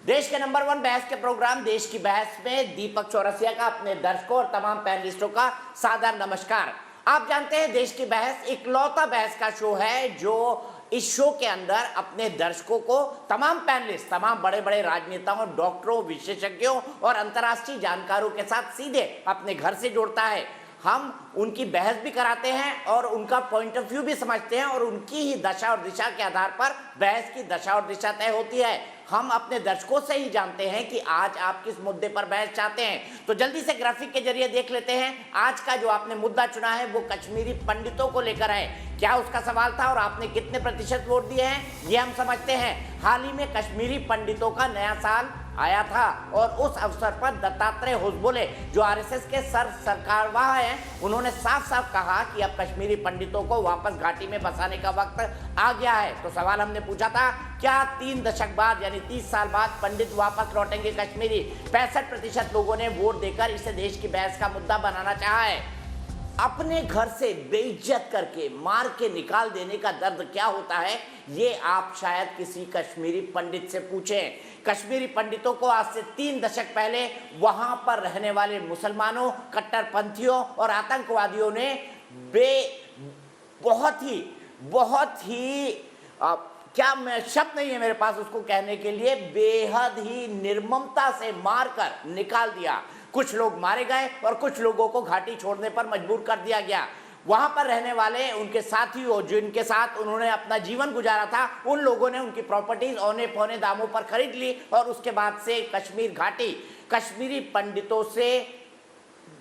देश के नंबर 1 बहस के प्रोग्राम देश की बहस में दीपक चौरसिया का अपने दर्शकों और तमाम पैनलिस्टों का सादर नमस्कार। आप जानते हैं देश की बहस इकलौता बहस का शो है जो इस शो के अंदर अपने दर्शकों को तमाम पैनलिस्ट, तमाम बड़े बड़े राजनेताओं, डॉक्टरों, विशेषज्ञों और अंतर्राष्ट्रीय जानकारों के साथ सीधे अपने घर से जोड़ता है। हम उनकी बहस भी कराते हैं और उनका पॉइंट ऑफ व्यू भी समझते हैं और उनकी ही दशा और दिशा के आधार पर बहस की दशा और दिशा तय होती है। हम अपने दर्शकों से ही जानते हैं कि आज आप किस मुद्दे पर बहस चाहते हैं। तो जल्दी से ग्राफिक के जरिए देख लेते हैं आज का जो आपने मुद्दा चुना है वो कश्मीरी पंडितों को लेकर है। क्या उसका सवाल था और आपने कितने प्रतिशत वोट दिए हैं ये हम समझते हैं। हाल ही में कश्मीरी पंडितों का नया साल आया था और उस अवसर पर दत्तात्रेय होसबोले जो आरएसएस के सरकारवाह हैं, उन्होंने साफ साफ कहा कि अब कश्मीरी पंडितों को वापस घाटी में बसाने का वक्त आ गया है। तो सवाल हमने पूछा था, क्या 3 दशक बाद यानी 30 साल बाद पंडित वापस लौटेंगे कश्मीरी? 65% लोगों ने वोट देकर इसे देश की बहस का मुद्दा बनाना चाहा है। अपने घर से बेइज्जत करके मार के निकाल देने का दर्द क्या होता है ये आप शायद किसी कश्मीरी पंडित से पूछें। कश्मीरी पंडितों को आज से 3 दशक पहले वहां पर रहने वाले मुसलमानों, कट्टरपंथियों और आतंकवादियों ने बहुत ही क्या मैं शब्द नहीं है मेरे पास उसको कहने के लिए, बेहद ही निर्ममता से मारकर निकाल दिया। कुछ लोग मारे गए और कुछ लोगों को घाटी छोड़ने पर मजबूर कर दिया गया। वहां पर रहने वाले उनके साथियों जिनके साथ उन्होंने अपना जीवन गुजारा था, उन लोगों ने उनकी प्रॉपर्टीज औने पौने दामों पर खरीद ली और उसके बाद से कश्मीर घाटी कश्मीरी पंडितों से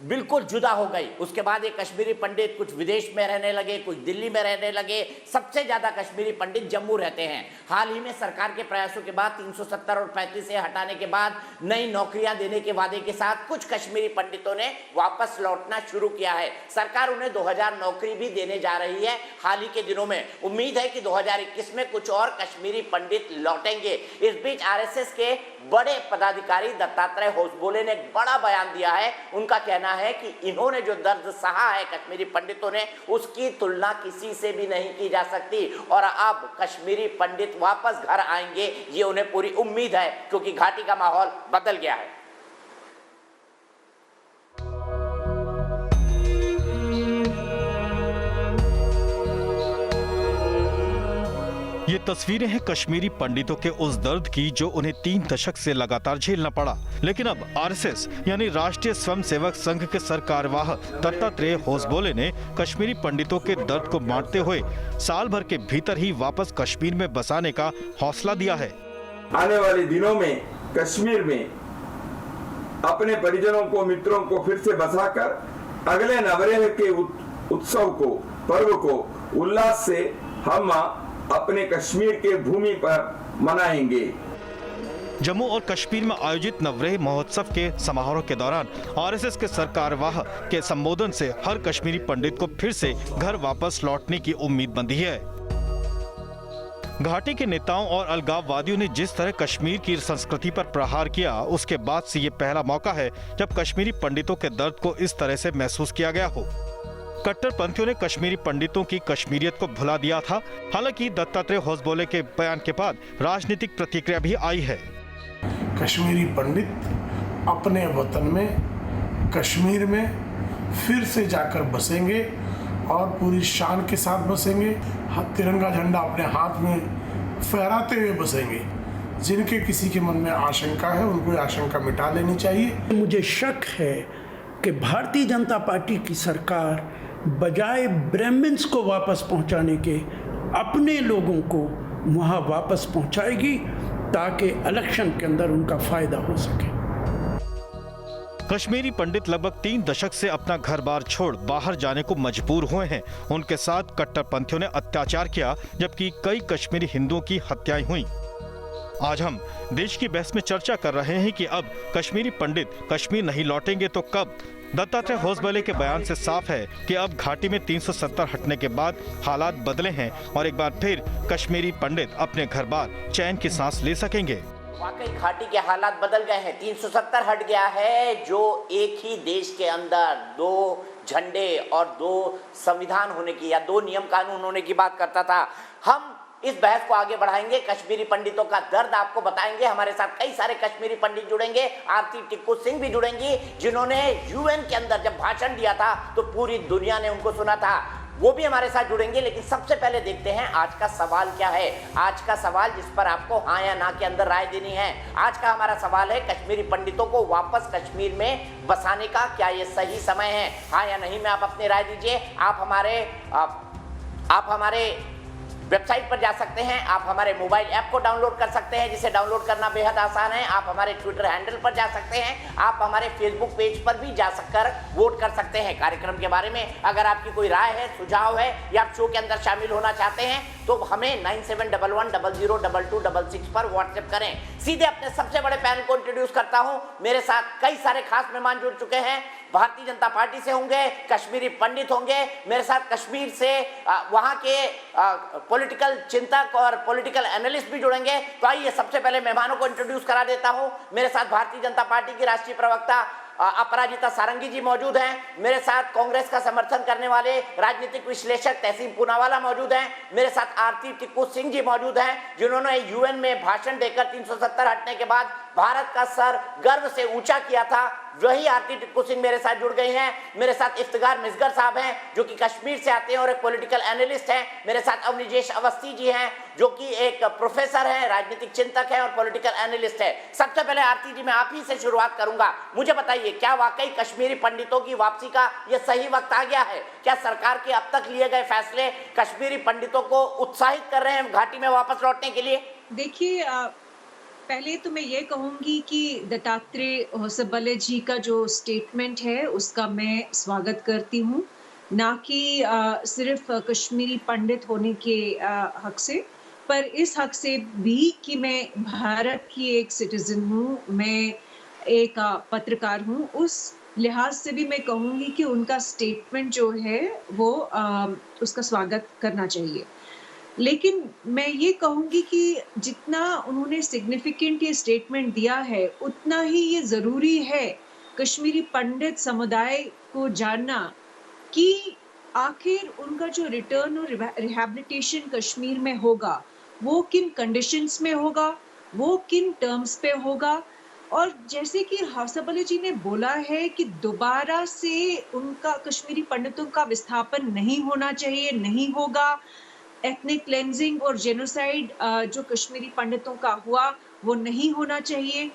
बिल्कुल जुदा हो गई। उसके बाद ये कश्मीरी पंडित कुछ विदेश में रहने लगे, कुछ दिल्ली में रहने लगे। सबसे ज्यादा कश्मीरी पंडित जम्मू रहते हैं। हाल ही में सरकार के प्रयासों के बाद 370 और 35 से हटाने के बाद नई नौकरियां देने के वादे के साथ कुछ कश्मीरी पंडितों ने वापस लौटना शुरू किया है। सरकार उन्हें 2000 नौकरी भी देने जा रही है हाल ही के दिनों में। उम्मीद है कि 2021 में कुछ और कश्मीरी पंडित लौटेंगे। इस बीच आरएसएस के बड़े पदाधिकारी दत्तात्रेय होसबोले ने एक बड़ा बयान दिया है। उनका कहना है कि इन्होंने जो दर्द सहा है कश्मीरी पंडितों ने, उसकी तुलना किसी से भी नहीं की जा सकती और अब कश्मीरी पंडित वापस घर आएंगे ये उन्हें पूरी उम्मीद है क्योंकि घाटी का माहौल बदल गया है। ये तस्वीरें हैं कश्मीरी पंडितों के उस दर्द की जो उन्हें 3 दशक से लगातार झेलना पड़ा। लेकिन अब आरएसएस यानी राष्ट्रीय स्वयंसेवक संघ के सरकारवाह दत्तात्रेय होसबोले ने कश्मीरी पंडितों के दर्द को बांटते हुए साल भर के भीतर ही वापस कश्मीर में बसाने का हौसला दिया है। आने वाले दिनों में कश्मीर में अपने परिजनों को, मित्रों को फिर से बसाकर अगले नवरेह के उत्सव को, पर्व को उल्लास से हम अपने कश्मीर के भूमि पर मनाएंगे। जम्मू और कश्मीर में आयोजित नवरेह महोत्सव के समारोह के दौरान आरएसएस के सरकारवाह के संबोधन से हर कश्मीरी पंडित को फिर से घर वापस लौटने की उम्मीद बंधी है। घाटी के नेताओं और अलगाववादियों ने जिस तरह कश्मीर की संस्कृति पर प्रहार किया, उसके बाद से ये पहला मौका है जब कश्मीरी पंडितों के दर्द को इस तरह से महसूस किया गया हो। कट्टरपंथियों ने कश्मीरी पंडितों की कश्मीरियत को भुला दिया था। हालांकि दत्तात्रेय होसबोले के बयान के बाद राजनीतिक प्रतिक्रिया भी आई है। कश्मीरी पंडित अपने वतन में, कश्मीर में फिर से जाकर बसेंगे और पूरी शान के साथ बसेंगे। तिरंगा झंडा अपने हाथ में फहराते हुए बसेंगे। जिनके किसी के मन में आशंका है उनको आशंका मिटा लेनी चाहिए। मुझे शक है कि भारतीय जनता पार्टी की सरकार बजाय ब्राह्मण्स को वापस पहुंचाने के अपने लोगों को वहां वापस पहुंचाएगी ताकि इलेक्शन के अंदर उनका फायदा हो सके। कश्मीरी पंडित लगभग 3 दशक से अपना घर बार छोड़ बाहर जाने को मजबूर हुए हैं। उनके साथ कट्टरपंथियों ने अत्याचार किया जबकि कई कश्मीरी हिंदुओं की हत्याएं हुई। आज हम देश की बहस में चर्चा कर रहे हैं कि अब कश्मीरी पंडित कश्मीर नहीं लौटेंगे तो कब। दत्तात्रेय होसबोले के बयान से साफ है कि अब घाटी में 370 हटने के बाद हालात बदले हैं और एक बार फिर कश्मीरी पंडित अपने घर बार चैन की सांस ले सकेंगे। वाकई घाटी के हालात बदल गए हैं। 370 हट गया है जो एक ही देश के अंदर 2 झंडे और 2 संविधान होने की या 2 नियम कानून होने की बात करता था। हम इस बहस को आगे बढ़ाएंगे, कश्मीरी पंडितों का दर्द आपको बताएंगे। हमारे साथ कई सारे कश्मीरी पंडित जुड़ेंगे, आरती टिक्कू सिंह भी जुड़ेंगी, जिन्होंने यूएन के अंदर जब भाषण दिया था तो पूरी दुनिया ने उनको सुना था, वो भी हमारे साथ जुड़ेंगे। लेकिन सबसे पहले देखते हैं आज का सवाल क्या है। आज का सवाल जिस पर आपको हाँ या ना के अंदर राय देनी है। आज का हमारा सवाल है, कश्मीरी पंडितों को वापस कश्मीर में बसाने का क्या ये सही समय है? हाँ या नहीं में आप अपनी राय दीजिए। आप हमारे वेबसाइट पर जा सकते हैं, आप हमारे मोबाइल ऐप को डाउनलोड कर सकते हैं, जिसे डाउनलोड करना बेहद आसान है। आप हमारे ट्विटर हैंडल पर जा सकते हैं, आप हमारे फेसबुक पेज पर भी जा सककर वोट कर सकते हैं कार्यक्रम के बारे में। अगर आपकी कोई राय है, सुझाव है या आप शो के अंदर शामिल होना चाहते हैं तो हमें 9711002266 पर व्हाट्सएप करें। सीधे अपने सबसे बड़े पैनल को इंट्रोड्यूस करता हूं। मेरे साथ कई सारे खास मेहमान जुड़ चुके हैं। भारतीय जनता पार्टी से होंगे, कश्मीरी पंडित होंगे, मेरे साथ कश्मीर से वहां के पॉलिटिकल चिंतक और पॉलिटिकल एनालिस्ट भी जुड़ेंगे। तो आइए सबसे पहले मेहमानों को इंट्रोड्यूस करा देता हूं। मेरे साथ भारतीय जनता पार्टी की राष्ट्रीय प्रवक्ता अपराजिता सारंगी जी मौजूद हैं। मेरे साथ कांग्रेस का समर्थन करने वाले राजनीतिक विश्लेषक तहसीन पूनावाला मौजूद हैं। मेरे साथ आरती टिक्कू सिंह जी मौजूद हैं, जिन्होंने यूएन में भाषण देकर 370 हटने के बाद भारत का सर गर्व से ऊंचा किया था। वही आरती टिक्कू सिंह मेरे साथ जुड़ गई हैं। मेरे साथ इफ्तिखार मिसगर साहब हैं, जो कि कश्मीर से आते हैं और एक पॉलिटिकल एनालिस्ट हैं। मेरे साथ अवनिजेश अवस्थी जी हैं, जो कि एक प्रोफेसर है, राजनीतिक चिंतक है और पॉलिटिकल एनालिस्ट है। सबसे पहले आरती जी, मैं आप ही से शुरुआत करूंगा। मुझे बताइए, क्या वाकई कश्मीरी पंडितों की वापसी का यह सही वक्त आ गया है? क्या सरकार के अब तक लिए गए फैसले कश्मीरी पंडितों को उत्साहित कर रहे हैं घाटी में वापस लौटने के लिए? देखिए, पहले तो मैं ये कहूँगी कि दत्तात्रेय होसबले जी का जो स्टेटमेंट है उसका मैं स्वागत करती हूँ, ना कि सिर्फ कश्मीरी पंडित होने के हक से, पर इस हक से भी कि मैं भारत की एक सिटीजन हूँ, मैं एक पत्रकार हूँ। उस लिहाज से भी मैं कहूँगी कि उनका स्टेटमेंट जो है वो उसका स्वागत करना चाहिए। लेकिन मैं ये कहूँगी कि जितना उन्होंने सिग्निफिकेंट ये स्टेटमेंट दिया है, उतना ही ये ज़रूरी है कश्मीरी पंडित समुदाय को जानना कि आखिर उनका जो रिटर्न और रिहैबिलिटेशन कश्मीर में होगा, वो किन कंडीशंस में होगा, वो किन टर्म्स पे होगा। और जैसे कि होसबले जी ने बोला है कि दोबारा से उनका कश्मीरी पंडितों का विस्थापन नहीं होना चाहिए, नहीं होगा। एथनिक क्लेंजिंग और जेनोसाइड जो कश्मीरी पंडितों का हुआ वो नहीं होना चाहिए।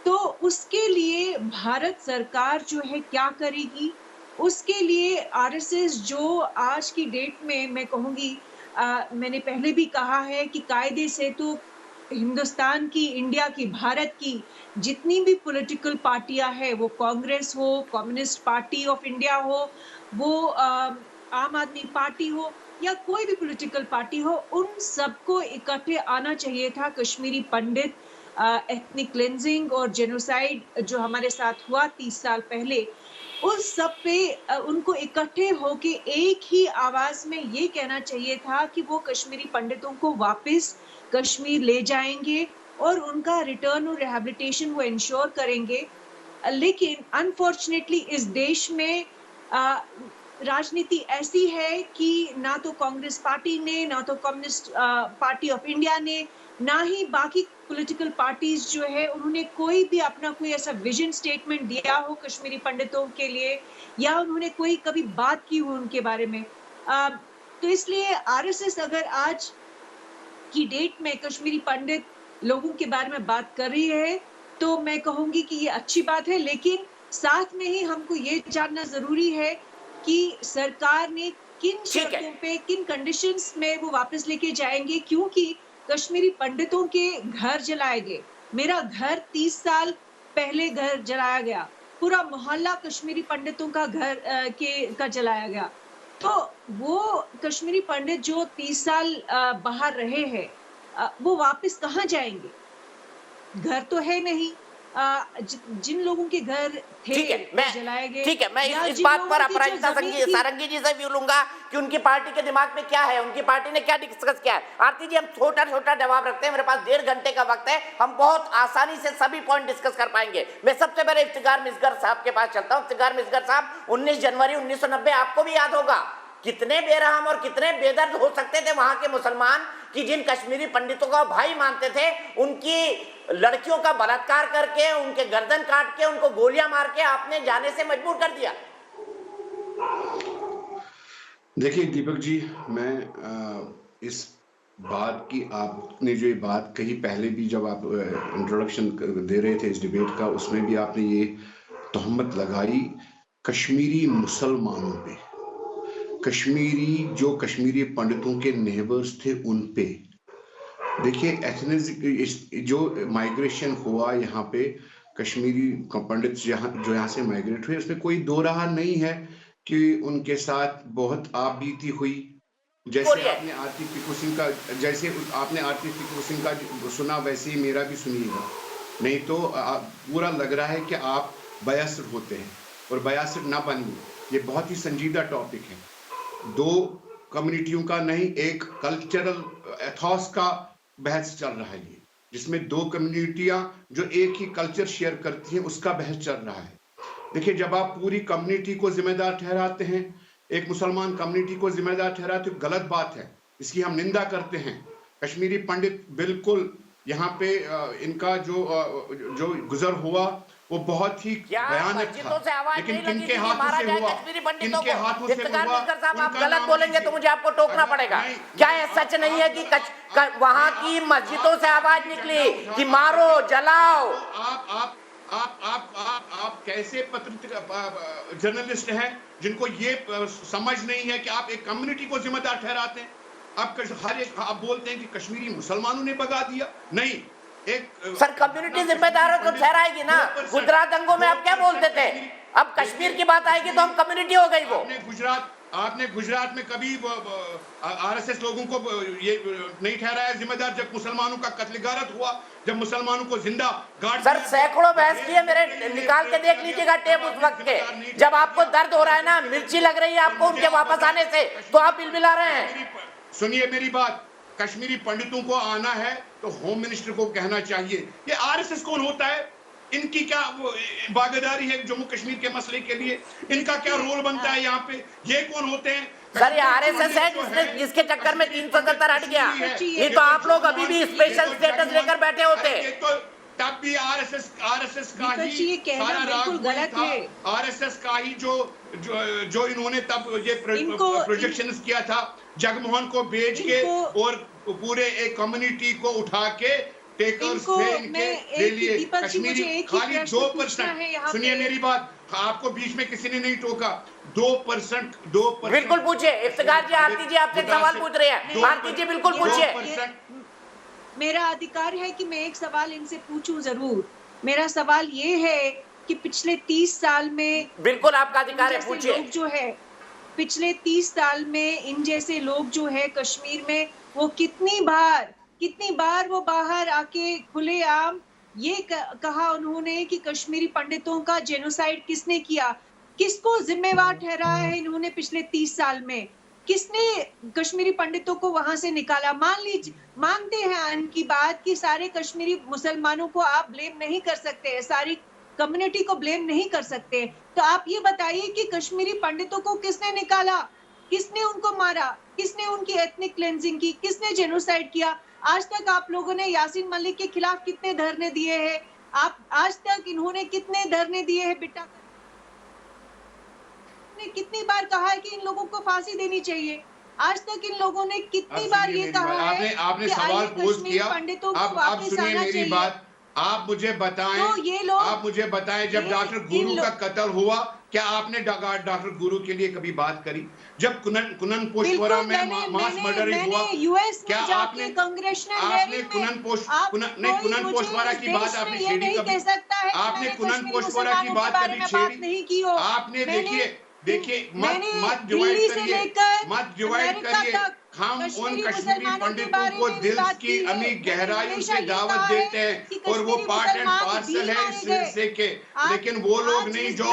तो उसके लिए भारत सरकार जो है क्या करेगी? उसके लिए आरएसएस जो आज की डेट में मैं कहूँगी, मैंने पहले भी कहा है कि कायदे से तो हिंदुस्तान की, इंडिया की, भारत की जितनी भी पॉलिटिकल पार्टियां हैं, वो कांग्रेस हो, कम्युनिस्ट पार्टी ऑफ इंडिया हो, वो आम आदमी पार्टी हो या कोई भी पॉलिटिकल पार्टी हो, उन सबको इकट्ठे आना चाहिए था। कश्मीरी पंडित एथनिक क्लेंजिंग और जेनोसाइड जो हमारे साथ हुआ 30 साल पहले, उस सब पे उनको इकट्ठे होके एक ही आवाज में ये कहना चाहिए था कि वो कश्मीरी पंडितों को वापस कश्मीर ले जाएंगे और उनका रिटर्न और रिहैबिलिटेशन वो इंश्योर करेंगे। लेकिन अनफॉर्चुनेटली इस देश में राजनीति ऐसी है कि ना तो कांग्रेस पार्टी ने, ना तो कम्युनिस्ट पार्टी ऑफ इंडिया ने, ना ही बाकी पॉलिटिकल पार्टीज जो है उन्होंने कोई भी अपना कोई ऐसा विजन स्टेटमेंट दिया हो कश्मीरी पंडितों के लिए, या उन्होंने कोई कभी बात की हो उनके बारे में। तो इसलिए आरएसएस अगर आज की डेट में कश्मीरी पंडित लोगों के बारे में बात कर रही है तो मैं कहूंगी कि ये अच्छी बात है। लेकिन साथ में ही हमको ये जानना जरूरी है कि सरकार ने किन शर्तों पे, किन कंडीशंस में वो वापस लेके जाएंगे, क्योंकि कश्मीरी पंडितों के घर जलाए गए। मेरा घर 30 साल पहले घर जलाया गया, पूरा मोहल्ला कश्मीरी पंडितों का घर का जलाया गया। तो वो कश्मीरी पंडित जो 30 साल बाहर रहे हैं, वो वापस कहाँ जाएंगे? घर तो है नहीं। जिन लोगों के घर थे जलाए गए। ठीक है, मैं इस बात पर अपराजिता सारंगी जी से भी लूंगा कि उनकी पार्टी के दिमाग में क्या है, उनकी पार्टी ने क्या डिस्कस किया है। आरती जी, हम छोटा छोटा जवाब रखते हैं, मेरे पास 1.5 घंटे का वक्त है, हम बहुत आसानी से सभी पॉइंट डिस्कस कर पाएंगे। मैं सबसे पहले इफ्तिखार मिसगर साहब के पास चलता हूँ। इफ्तिखार मिसगर साहब, 19 जनवरी 1990 आपको भी याद होगा, कितने बेरहम और कितने बेदर्द हो सकते थे वहां के मुसलमान कि जिन कश्मीरी पंडितों का भाई मानते थे, उनकी लड़कियों का बलात्कार करके, उनके गर्दन काट के, उनको गोलियां मार के आपने जाने से मजबूर कर दिया। देखिए दीपक जी, मैं इस बात की, आपने जो ये बात कही पहले भी जब आप इंट्रोडक्शन दे रहे थे इस डिबेट का, उसमें भी आपने ये तोहमत लगाई कश्मीरी मुसलमानों पे, कश्मीरी पंडितों के नेबर्स थे उन पे। देखिए एथनिक जो माइग्रेशन हुआ यहाँ पे, कश्मीरी पंडित जो यहाँ से माइग्रेट हुए, उसमें कोई दो राह नहीं है कि उनके साथ बहुत आपबीती हुई। जैसे आपने आरती पिकू सिंह का सुना, वैसे ही मेरा भी सुनिएगा, नहीं तो पूरा लग रहा है कि आप बयासर होते हैं, और बयासर ना बनिए। ये बहुत ही संजीदा टॉपिक है, दो कम्युनिटियों का नहीं, एक कल्चरल एथॉस का बहस चल रहा है ये, जिसमें दो कम्युनिटियां जो एक ही कल्चर शेयर करती हैं, उसका बहस चल रहा है। देखिए, जब आप पूरी कम्युनिटी को जिम्मेदार ठहराते हैं, एक मुसलमान कम्युनिटी को जिम्मेदार ठहराते हो, गलत बात है, इसकी हम निंदा करते हैं। कश्मीरी पंडित बिल्कुल यहाँ पे इनका जो गुजर हुआ वो बहुत ही भयानक था, लेकिन किनके हाथों से हुआ, किनके हाथों से हुआ, आप गलत बोलेंगे तो मुझे आपको टोकना पड़ेगा। क्या ये सच नहीं है कि वहां की मस्जिदों से आवाज निकली कि मारो जलाओ? आप कैसे जर्नलिस्ट हैं जिनको ये समझ नहीं है कि आप एक कम्युनिटी को जिम्मेदार ठहराते हैं? आप बोलते हैं कि कश्मीरी मुसलमानों ने भगा दिया। नहीं, सर कम्युनिटी जिम्मेदार तो ठहराएगी ना। गुजरात दंगों में आप क्या बोलते थे? अब कश्मीर की बात आएगी तो हम कम्युनिटी हो गई। वो आपने गुजरात में कभी आरएसएस लोगों को ये नहीं ठहराया जिम्मेदार जब मुसलमानों का कत्लेगारत हुआ, जब मुसलमानों को जिंदा गाड़। सर सैकड़ों बहस किए, मेरे निकाल के देख लीजिएगा टेप उस वक्त के। जब आपको दर्द हो रहा है ना, मिर्ची लग रही है आपको उनके वापस आने से, तो आप बिलबिला रहे हैं। सुनिए मेरी बात, कश्मीरी पंडितों को आना है तो होम मिनिस्टर को कहना चाहिए। ये आरएसएस कौन होता है? इनकी क्या भागीदारी है जम्मू कश्मीर के मसले के लिए? इनका क्या रोल बनता है यहाँ पे? ये कौन होते हैं? सर ये आरएसएस है जिसके चक्कर में 370 हट गया। नहीं तो आप लोग अभी भी स्पेशल स्टेटस लेकर बैठे होते। तब भी आरएसएस का ही सारा राग था। आरएसएस का ही जो इन्होंने तब ये प्रोजेक्शंस किया था, जगमोहन को भेज के और पूरे एक कम्युनिटी को उठा के टेकर्स थे इनके ले लिए। कश्मीरी खाली 2%। सुनिए मेरी बात, आपको बीच में किसी ने नहीं टोका। 2%। बिल्कुल पूछिए इफ्तिखार जी, आरती जी आपसे सवाल पूछ रहे हैं। आरती जी बिल्कुल पूछिए। मेरा अधिकार है कि मैं एक सवाल इनसे पूछूं जरूर। मेरा सवाल ये है कि पिछले 30 साल में, बिल्कुल आपका अधिकार है, पूछिए। लोग जो है पिछले 30 साल में इन जैसे लोग जो है कश्मीर में, वो कितनी बार वो बाहर आके खुलेआम ये कहा उन्होंने कि कश्मीरी पंडितों का जेनोसाइड किसने किया, किसको जिम्मेवार ठहराया है इन्होंने पिछले 30 साल में? किसने कश्मीरी पंडितों को वहां से निकाला? मानते हैं इनकी बात कि सारे कश्मीरी मुसलमानों को आप ब्लेम नहीं कर सकते, सारी कम्युनिटी को ब्लेम नहीं कर सकते। तो आप ये बताइए कि कश्मीरी पंडितों को किसने निकाला, किसने उनको मारा, किसने उनकी एथनिक क्लेंजिंग की, किसने जेनोसाइड किया? आज तक आप लोगों ने यासीन मलिक के खिलाफ कितने धरने दिए हैं? आप आज तक इन्होंने कितने धरने दिए हैं? बेटा ने कितनी बार कहा है कि इन लोगों को फांसी देनी चाहिए? आज तक इन लोगों ने कितनी बार ये कहा है? आपने सवाल पोस्ट किया। पंडितों को आप सुनिए मेरी बात, आप मुझे बताएं, तो ये लोग, आप मुझे बताएं, जब डॉक्टर गुरु का कत्ल हुआ, क्या आपने डॉक्टर गुरु के लिए कभी बात करी? जब कुनन पोस्टवारा में मास मर्डरिंग हुआ, क्या आपने कुनन पोस्टवारा की बात आपने छेड़ी कभी? आपने कुनन पोस्टवारा की बात कभी छेड़ी? आपने देखिए मत डिवाइड करिए। हम उन कश्मीरी पंडितों को दिल की अमी गहराइयों से दावत देते हैं और वो पार्ट एंड पार्सल है इस सिलसिले के, लेकिन वो लोग नहीं जो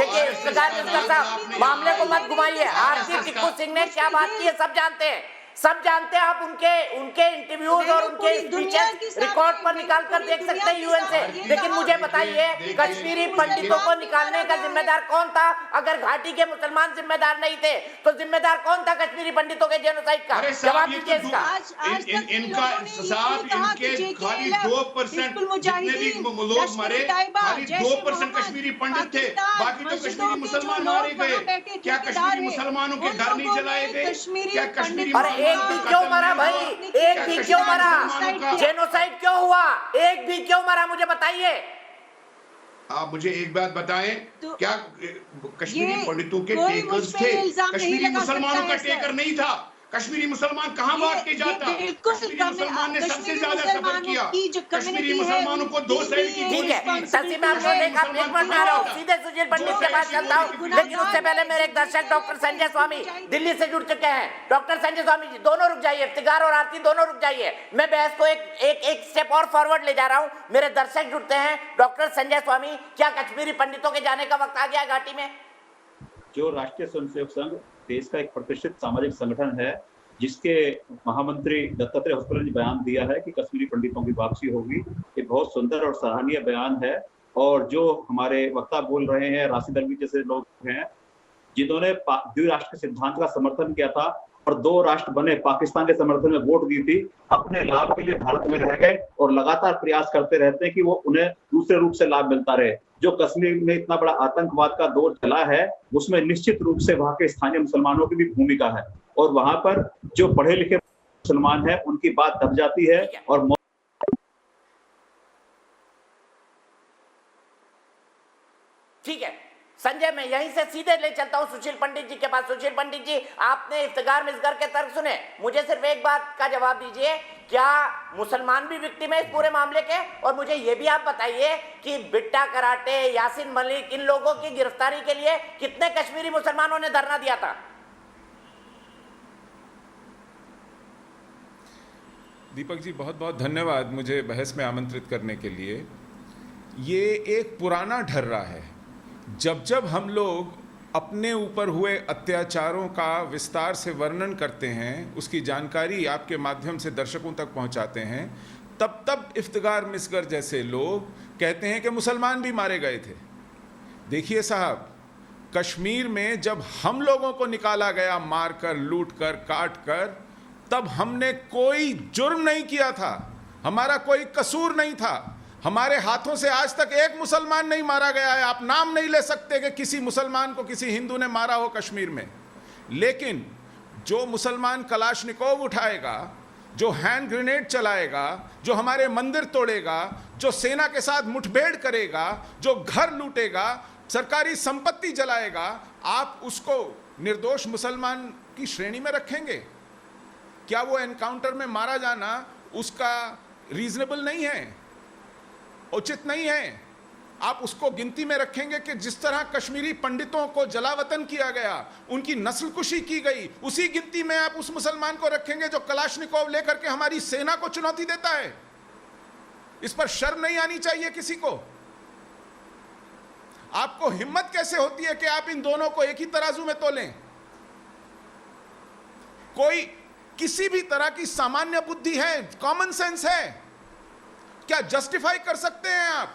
मामले को मत घुमाइए। आरती पिकू सिंह ने क्या बात की है सब जानते हैं। सब जानते हैं, आप उनके इंटरव्यूज और उनके स्पीचेस रिकॉर्ड पर निकाल कर देख सकते हैं यूएन से। लेकिन मुझे बताइए, कश्मीरी पंडितों को निकालने का जिम्मेदार कौन था? अगर घाटी के मुसलमान जिम्मेदार नहीं थे तो जिम्मेदार कौन था कश्मीरी पंडितों के जेनोसाइड का? जवाब दीजिए इसका। इनका साहब, इनके खाली 2% जितने भी लोग मरे, खाली 2% कश्मीरी पंडित थे, बाकी तो कश्मीरी मुसलमान मारे गए। क्या कश्मीरी मुसलमानों के घर नहीं जलाए गए? क्या कश्मीरी एक भी क्यों मरा भाई? एक भी क्यों मरा? जेनोसाइड क्यों हुआ? एक भी क्यों मरा, मुझे बताइए। आप मुझे एक बात बताएं, क्या कश्मीरी पंडितों के टेकर्स थे? कश्मीरी मुसलमानों का टेकर नहीं था। कश्मीरी मुसलमान कहाँ भाग के जाता? कश्मीरी मुसलमान ने सबसे ज्यादा सफर किया। कश्मीरी मुसलमानों को 2 साइड की ठीक है, सची में आपको देखा, एक मिनट में आ रहा हूं, सीधे सुशील पंडित के पास चलता हूं। लेकिन उससे पहले मेरे एक दर्शक डॉक्टर संजय स्वामी दिल्ली से जुड़ चुके हैं। डॉक्टर संजय स्वामी जी, दोनों रुक जाइए, इफ्तिखार और आरती दोनों रुक जाइए। मैं बहस को एक स्टेप और फॉरवर्ड ले जा रहा हूं। मेरे दर्शक जुड़ते हैं। डॉक्टर संजय स्वामी, क्या कश्मीरी पंडितों के जाने का वक्त आ गया घाटी में? जो राष्ट्रीय स्वयंसेवक संघ देश का एक प्रतिष्ठित सामाजिक संगठन है, जिसके महामंत्री दत्तात्रेय होसबले ने बयान दिया है कि कश्मीरी पंडितों की वापसी होगी, ये बहुत सुंदर और सराहनीय बयान है। और जो हमारे वक्ता बोल रहे हैं, राशिद अल्वी जैसे लोग हैं जिन्होंने द्विराष्ट्र के सिद्धांत का समर्थन किया था और 2 राष्ट्र बने, पाकिस्तान के समर्थन में वोट दी थी, अपने लाभ के लिए भारत में रह गए और लगातार प्रयास करते रहते हैं कि वो उन्हें दूसरे रूप से लाभ मिलता रहे। जो कश्मीर में इतना बड़ा आतंकवाद का दौर चला है, उसमें निश्चित रूप से वहां के स्थानीय मुसलमानों की भी भूमिका है और वहां पर जो पढ़े लिखे मुसलमान हैं उनकी बात दब जाती है। और ठीक है संजय, मैं यहीं से सीधे ले चलता हूं सुशील पंडित जी के पास। सुशील पंडित जी, आपने इफ्तिखार मिसगर के तर्क सुने, मुझे सिर्फ एक बात का जवाब दीजिए, क्या मुसलमान भी विक्टिम है इस पूरे मामले के? और मुझे यह भी आप बताइए कि बिट्टा कराटे, यासीन मलिक, इन लोगों की गिरफ्तारी के लिए कितने कश्मीरी मुसलमानों ने धरना दिया था? दीपक जी, बहुत बहुत धन्यवाद मुझे बहस में आमंत्रित करने के लिए। ये एक पुराना ढर्रा है। जब जब हम लोग अपने ऊपर हुए अत्याचारों का विस्तार से वर्णन करते हैं, उसकी जानकारी आपके माध्यम से दर्शकों तक पहुंचाते हैं, तब तब इफ्तिखार मिसगर जैसे लोग कहते हैं कि मुसलमान भी मारे गए थे। देखिए साहब, कश्मीर में जब हम लोगों को निकाला गया मारकर, लूटकर, काटकर, तब हमने कोई जुर्म नहीं किया था, हमारा कोई कसूर नहीं था। हमारे हाथों से आज तक एक मुसलमान नहीं मारा गया है। आप नाम नहीं ले सकते कि किसी मुसलमान को किसी हिंदू ने मारा हो कश्मीर में। लेकिन जो मुसलमान कलाशनिकोव उठाएगा, जो हैंड ग्रेनेड चलाएगा, जो हमारे मंदिर तोड़ेगा, जो सेना के साथ मुठभेड़ करेगा, जो घर लूटेगा, सरकारी संपत्ति जलाएगा, आप उसको निर्दोष मुसलमान की श्रेणी में रखेंगे? क्या वो एनकाउंटर में मारा जाना उसका रीजनेबल नहीं है, उचित नहीं है? आप उसको गिनती में रखेंगे कि जिस तरह कश्मीरी पंडितों को जलावतन किया गया, उनकी नस्लकुशी की गई, उसी गिनती में आप उस मुसलमान को रखेंगे जो कलाशनिकोव लेकर के हमारी सेना को चुनौती देता है? इस पर शर्म नहीं आनी चाहिए किसी को? आपको हिम्मत कैसे होती है कि आप इन दोनों को एक ही तराजू में तोलें? कोई किसी भी तरह की सामान्य बुद्धि है, कॉमन सेंस है? क्या जस्टिफाई कर सकते हैं आप?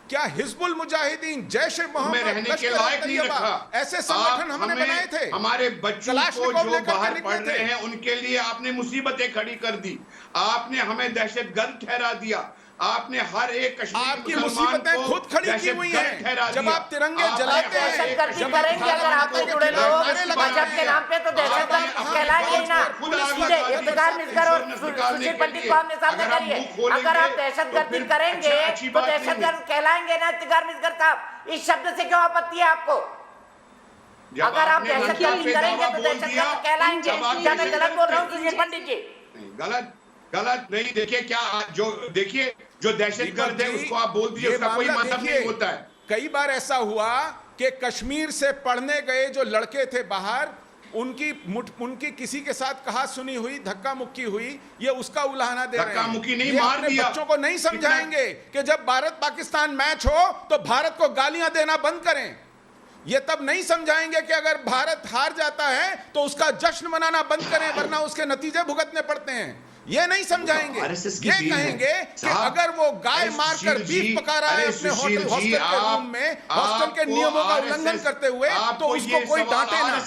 क्या हिजबुल मुजाहिदीन, जैश ए मोहम्मद, रहने के लायक नहीं रखा? ऐसे संगठन हमने बनाए थे। हमारे बच्चों को जो बाहर पढ़ रहे हैं उनके लिए आपने मुसीबतें खड़ी कर दी। आपने हमें दहशतगर्द ठहरा दिया। आपने हर एक कश्मीरी आपकी मुसीबतें खुद खड़ी की हुई हैं। जब आप तिरंगे जलाते हैं, दहशतगर्दी करेंगे अगर आपसे जुड़े लोग मजहब के नाम पे, तो दहशतगर्द कहलाएंगे ही ना। सीधे इफ्तिखार मिसगर और सुशील पंडित को आमने सामने करिए। अगर आप दहशतगर्दी करेंगे तो दहशतगर्द कहलाएंगे ना इफ्तिखार मिसगर साहब। इस शब्द से क्यों आपत्ति है आपको? अगर आप दहशतगर्दी करेंगे तो दहशतगर्द कहलाएंगे। क्या मैं गलत बोल रहा हूँ सुशील पंडित जी? गलत नहीं। देखिए, क्या जो दहशतगर्द है उसको आप बोल दीजिए, उसका कोई मतलब नहीं होता है। कई बार ऐसा हुआ कि कश्मीर से पढ़ने गए जो लड़के थे बाहर, उनकी किसी के साथ कहा सुनी हुई, धक्का मुक्की हुई, ये उसका उलाहना दे रहे हैं। धक्का मुक्की नहीं, मार दिया। बच्चों को नहीं समझाएंगे कि जब भारत पाकिस्तान मैच हो तो भारत को गालियां देना बंद करें। ये तब नहीं समझाएंगे कि अगर भारत हार जाता है तो उसका जश्न मनाना बंद करें, वरना उसके नतीजे भुगतने पड़ते हैं। ये नहीं समझाएंगे, ये कहेंगे कि अगर वो गाय मारकर बीफ पका रहा है अपने हॉस्टल के रूम में हॉस्टल के नियमों का उल्लंघन करते हुए, तो उसको कोई डांटे ना,